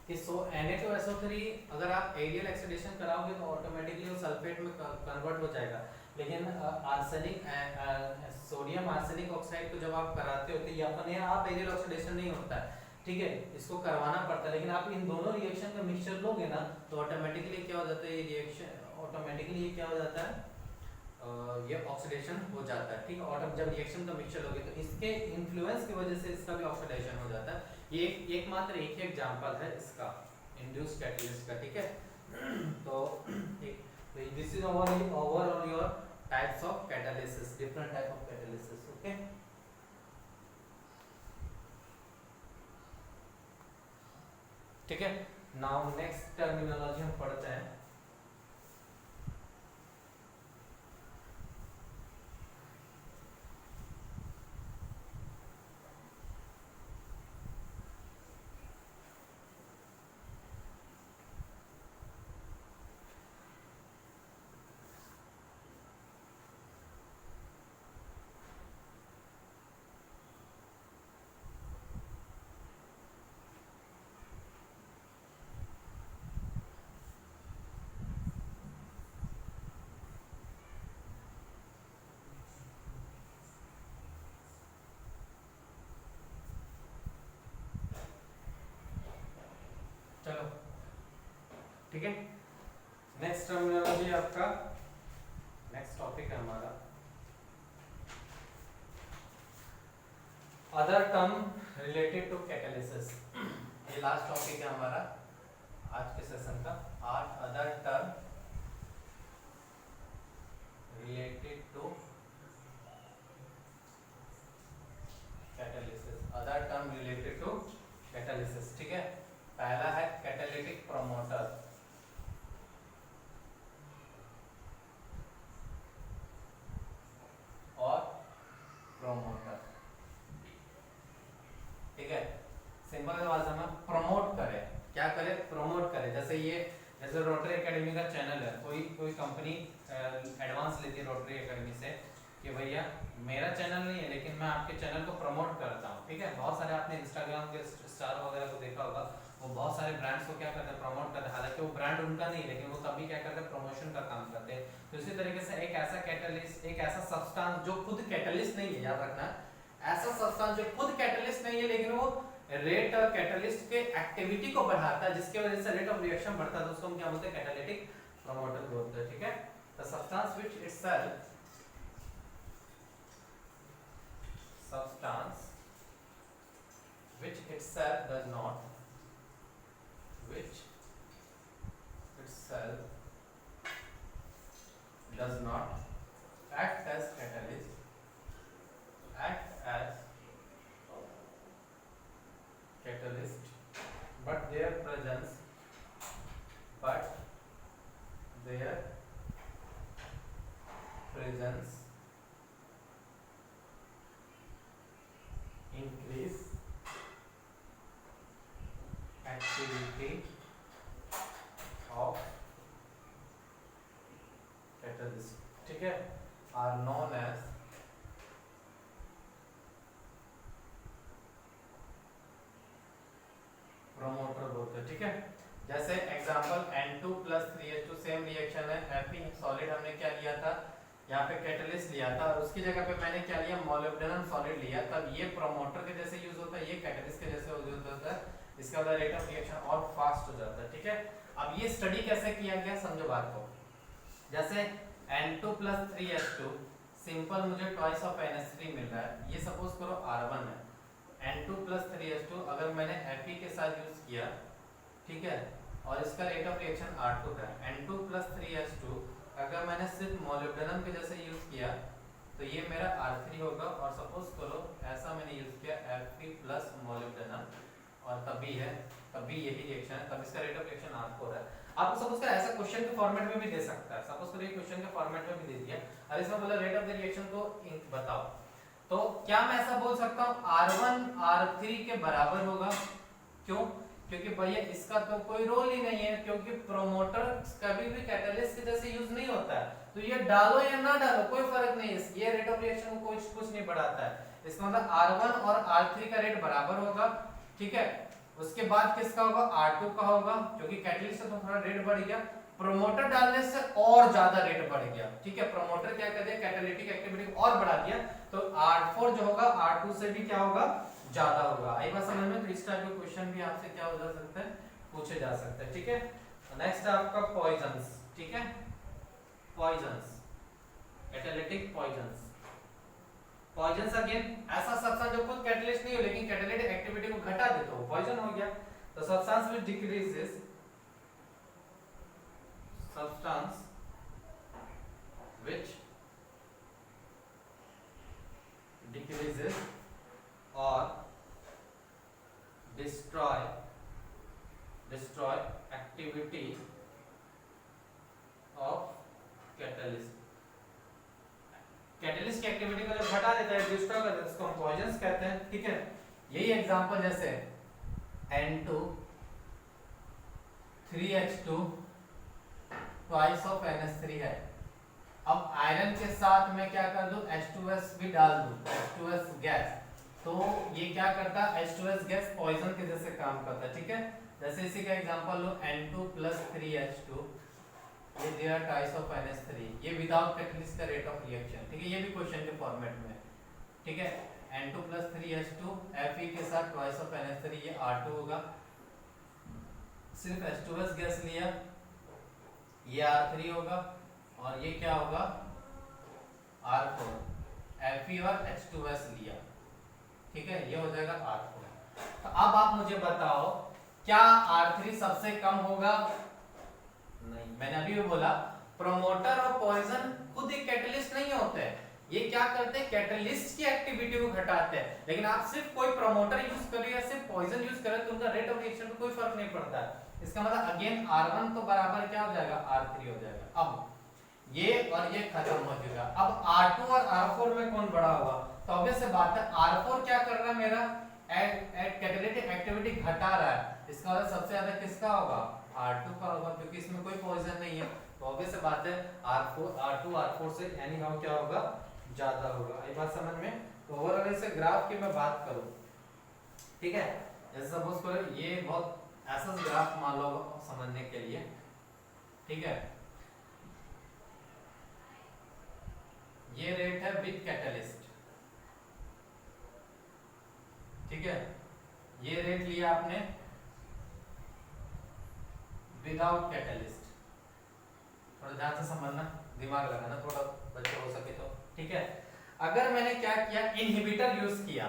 कि Na2SO3 अगर आप एरियल ऑक्सीडेशन कराओगे तो ऑटोमेटिकली वो सल्फेट में कन्वर्ट हो जाएगा, लेकिन आर्सेनिक सोडियम आर्सेनिक ऑक्साइड को जब आप कराते हो तो ये अपने आप एरियल ऑक्सीडेशन नहीं होता है, ठीक है, इसको करवाना पड़ता है। लेकिन आप इन दोनों रिएक्शन का मिक्सचर लोगे ना तो ऑटोमेटिकली क्या हो जाता है, ये रिएक्शन ऑटोमेटिकली ये क्या हो जाता है, ये ऑक्सीडेशन हो जाता है, ठीक है। और जब रिएक्शन का मिक्सचर लोगे तो इसके इन्फ्लुएंस की वजह से इसका भी ऑक्सीडेशन हो जाता है। ये एकमात्र एक ही एग्जांपल है इसका इंड्यूस्ड कैटलिस्ट का, ठीक है। तो this is overall your types of catalysis, different type of catalysis, okay. ठीक है, नाउ नेक्स्ट टर्मिनोलॉजी हम पढ़ते हैं। चलो ठीक है, नेक्स्ट टर्मिनोलॉजी आपका नेक्स्ट टॉपिक है हमारा other term related to catalysis. ये लास्ट टॉपिक है हमारा आज के सेशन का, 8 other term related to catalysis, other term related to catalysis, ठीक है। पहला है कैटालिटिक प्रमोटर, और प्रोमोटर, ठीक है। सिंपल भाषा में प्रमोट करे, क्या करे, प्रमोट करे। जैसे रोटरी एकेडमी का चैनल है, कोई कंपनी एडवांस लेती है रोटरी एकेडमी से कि भैया मेरा चैनल नहीं है लेकिन मैं आपके चैनल को प्रमोट करता हूँ, ठीक है। बहुत सारे आपने इंस्टाग्राम के स्टार वगैरह को देखा होगा, वो बहुत सारे ब्रांड्स को क्या करते हैं, प्रमोट करते हैं। हालांकि वो ब्रांड उनका नहीं है लेकिन वो तभी क्या करते हैं, प्रमोशन का काम करते हैं। तो इसी तरीके से एक ऐसा कैटलिस्ट, एक ऐसा सब्सटेंस जो खुद कैटलिस्ट नहीं है, याद रखना, ऐसा सब्सटेंस जो खुद कैटलिस्ट नहीं है लेकिन वो रेट और कैटलिस्ट के एक्टिविटी को बढ़ाता है, जिसकी वजह से रेट ऑफ रिएक्शन बढ़ता है, तो उसको हम क्या बोलते हैं, कैटालिटिक प्रमोटर बोलते हैं, ठीक है। The substance which itself substance which itself does not act as catalyst but their presence increase activity of catalyst, ठीक है, are known as promoter बोलते हैं, ठीक है। जैसे example N2 + 3H2 same reaction है, Fe सॉलिड हमने क्या लिया था, यहाँ पे कैटलिस्ट लिया था और उसकी जगह पे मैंने क्या लिया, मोलिब्डेनम सॉलिड लिया, तब ये प्रोमोटर के जैसे यूज होता है, ये कैटलिस्ट के जैसे यूज होता है, इसका रेट ऑफ रिएक्शन और फास्ट हो जाता है, ठीक है। अब ये स्टडी कैसे किया गया, समझो बात को। जैसे N2 + 3H2 सिंपल मुझे ट्वाइस ऑफ NH3 मिल रहा है, ये सपोज करो R1 है, N2 + 3H2 अगर मैंने Fe के साथ यूज किया, ठीक है, और इसका रेट ऑफ रिएक्शन R2 है, N2 + 3H2 अगर मैंने सिर्फ मोलिब्डेनम के जैसे यूज किया तो ये मेरा R3 होगा, और सपोज करो ऐसा मैंने यूज किया Fe + मोलिब्डेनम और तभी यही रिएक्शन है, तब इसका रेट ऑफ रिएक्शन R4 है। आपको सपोज कर ऐसा क्वेश्चन के फॉर्मेट में भी दे सकता है, सपोज करो ये क्वेश्चन के फॉर्मेट में भी दे दिया और इसमें बोला रेट ऑफ द रिएक्शन को बताओ, तो क्या मैं ऐसा बोल सकता हूँ R1 R3 के बराबर होगा, क्यों, क्योंकि भैया इसका तो कोई रोल ही नहीं है, क्योंकि प्रोमोटर कभी भी कैटलिस्ट के जैसे यूज नहीं होता है, तो ये डालो या ना डालो कोई फर्क नहीं है, ये रेट ऑफ रिएक्शन को कुछ नहीं बढ़ाता है। इसका मतलब R1 और R3 का रेट बराबर होगा, ठीक है। उसके बाद किसका होगा, R2 का होगा, क्योंकि कैटलिस्ट से तो थोड़ा रेट बढ़ गया, प्रोमोटर डालने से और ज्यादा रेट बढ़ गया, ठीक है। प्रोमोटर क्या कर दिया, कैटालिटिक एक्टिविटी को और बढ़ा दिया, तो R4 जो होगा R2 से भी क्या होगा, ज्यादा होगा। आई बात समझ में? तो इस टाइप के क्वेश्चन भी आपसे क्या हो जा सकते हैं, पूछे जा सकते हैं, ठीक है। नेक्स्ट है आपका पॉइजंस, ठीक है। Poisson's, catalytic Poisson's. Poisson's again ऐसा सब्सटेंस जो खुद कैटलिस्ट नहीं हो लेकिन कैटालिटिक एक्टिविटी को घटा दे तो वो पॉइजन हो गया। तो substance which decreases, substance which decreases or destroy activity of catalyst, catalyst की एक्टिविटी को जब घटा देता है, डिस्ट्रॉय कर देता है, उसको हम पॉइजंस कहते हैं, ठीक है। यही एग्जांपल जैसे N2 3H2 twice of NH3 है। अब आयरन के साथ मैं क्या कर दूं, H2S भी डाल दूं, H2S गैस, तो ये क्या करता है, H2S गैस पॉइजन के जैसे काम करता है, ठीक है। जैसे इसी का एग्जांपल लो, N2 + 3H2, ये दिया ट्वाइस ऑफ NH3, ये विदाउट कैटलिस्ट का रेट ऑफ रिएक्शन, ठीक है। ये भी क्वेश्चन के फॉर्मेट में है, ठीक है। N2 + 3H2 Fe के साथ ट्वाइस ऑफ NH3, ये R2 होगा, सिर्फ H2S गैस लिया, ये R3 होगा, और ये क्या होगा, R4, Fe और H2S लिया, ठीक है, ये हो जाएगा R4। तो अब आप मुझे बताओ, क्या R3 सबसे कम होगा? नहीं, मैंने अभी भी बोला प्रोमोटर और पॉइजन खुद एक कैटलिस्ट नहीं होते हैं, ये क्या करते हैं, कैटलिस्ट की एक्टिविटी को घटाते हैं। लेकिन आप सिर्फ कोई प्रोमोटर यूज करिए या सिर्फ पॉइजन यूज करें तो उनका रेट ऑफ रिएक्शन में कोई फर्क नहीं पड़ता है। इसका मतलब अगेन R1 तो बराबर क्या हो जाएगा, R3 हो जाएगा। अब ये और ये खत्म हो चुका, अब R2 और R4 में कौन बड़ा होगा? तो ऑब्वियस सी बात है R4 क्या कर रहा है, मेरा कैटालिटिक एक्टिविटी घटा रहा है, इसका मतलब सबसे ज्यादा किसका होगा, R2 का होगा, क्योंकि इसमें कोई पॉइजन नहीं है। तो ऑब्वियस सी बात है R2 R4 से एनी हाउ क्या होगा, ज्यादा होगा। ये बात समझ में? तो ओवरऑल इसे ग्राफ की मैं बात करूं, ठीक है, जैसे सपोज करो ये बहुत ऐसा ग्राफ मान लो समझने के लिए, ठीक है। ये रेट है विद कैटलिस्ट, ठीक है। ये रेट लिया आपने विदाउट कैटलिस्ट, थोड़ा ध्यान से समझना, दिमाग लगाना थोड़ा, बच्चे हो सके तो, ठीक है। अगर मैंने क्या किया, इनहिबिटर यूज किया,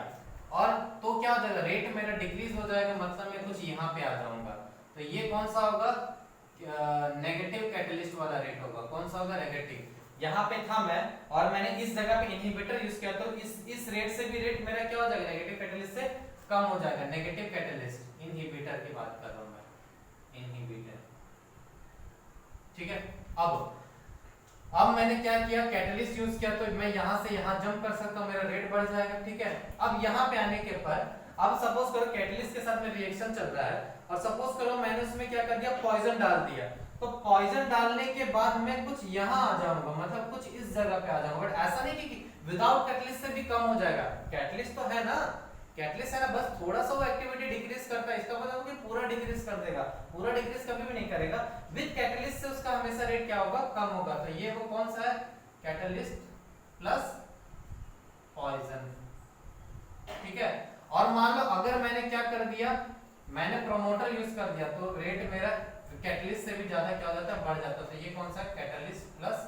और तो क्या हो जाएगा, रेट मेरा डिक्रीज हो जाएगा, मतलब मैं कुछ यहाँ पे आ जाऊंगा। तो ये कौन सा होगा, नेगेटिव कैटलिस्ट वाला रेट होगा। कौन सा होगा, नेगेटिव। यहाँ पे था मैं और मैंने इस जगह पे इनहिबिटर यूज किया, तो इस रेट से भी रेट मेरा क्या हो जाएगा, नेगेटिव कैटलिस्ट से कम हो जाएगा। नेगेटिव कैटलिस्ट, इनहिबिटर की बात कर रहा हूं मैं, इनहिबिटर, ठीक है। अब मैंने क्या किया, कैटलिस्ट यूज किया, तो मैं यहां से यहां जंप कर सकता हूं, मेरा रेट बढ़ जाएगा, ठीक है। अब यहां पे आने के पर, अब सपोज करो कैटलिस्ट के साथ में रिएक्शन चल रहा है, और सपोज करो मैंने उसमें क्या कर दिया, पॉइजन डाल दिया। तो पॉइजन डालने के बाद मैं कुछ यहां आ जाऊंगा, मतलब कुछ इस जगह पे आ जाऊंगा, बट ऐसा नहीं कि विदाउट कैटलिस्ट से भी कम हो जाएगा। कैटलिस्ट तो है ना, कैटलिस्ट है ना, बस थोड़ा सा वो एक्टिविटी डिक्रीज करता है, इसका मतलब कि पूरा डिक्रीज कर देगा, पूरा डिक्रीज कभी भी नहीं करेगा। विद कैटलिस्ट से उसका हमेशा रेट क्या होगा, कम होगा। तो ये वो कौन सा है, कैटलिस्ट प्लस पॉइजन, ठीक है। और मान लो अगर मैंने क्या कर दिया, मैंने प्रोमोटर यूज कर दिया, तो रेट मेरा कैटलिस्ट से भी ज्यादा क्या हो जाता है, बढ़ जाता है। तो ये कौन सा है, कैटलिस्ट प्लस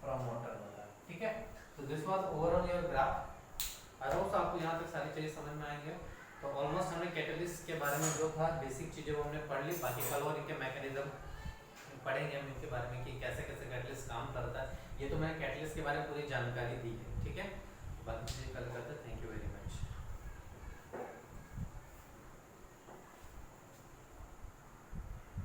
प्रोमोटर वाला, ठीक है। तो this was overall your graph. I hope आपको यहाँ तक सारी चीजें समझ में आएंगे। तो ऑलमोस्ट हमने कैटलिस्ट के बारे में जो था बेसिक चीजें वो हमने पढ़ ली, बाकी कल और इनके मैकेनिज्म पढ़ेंगे हम इनके बारे में कि कैसे कैसे कैटलिस्ट काम करता है। ये तो मैंने कैटलिस्ट के बारे में पूरी जानकारी दी है, ठीक है।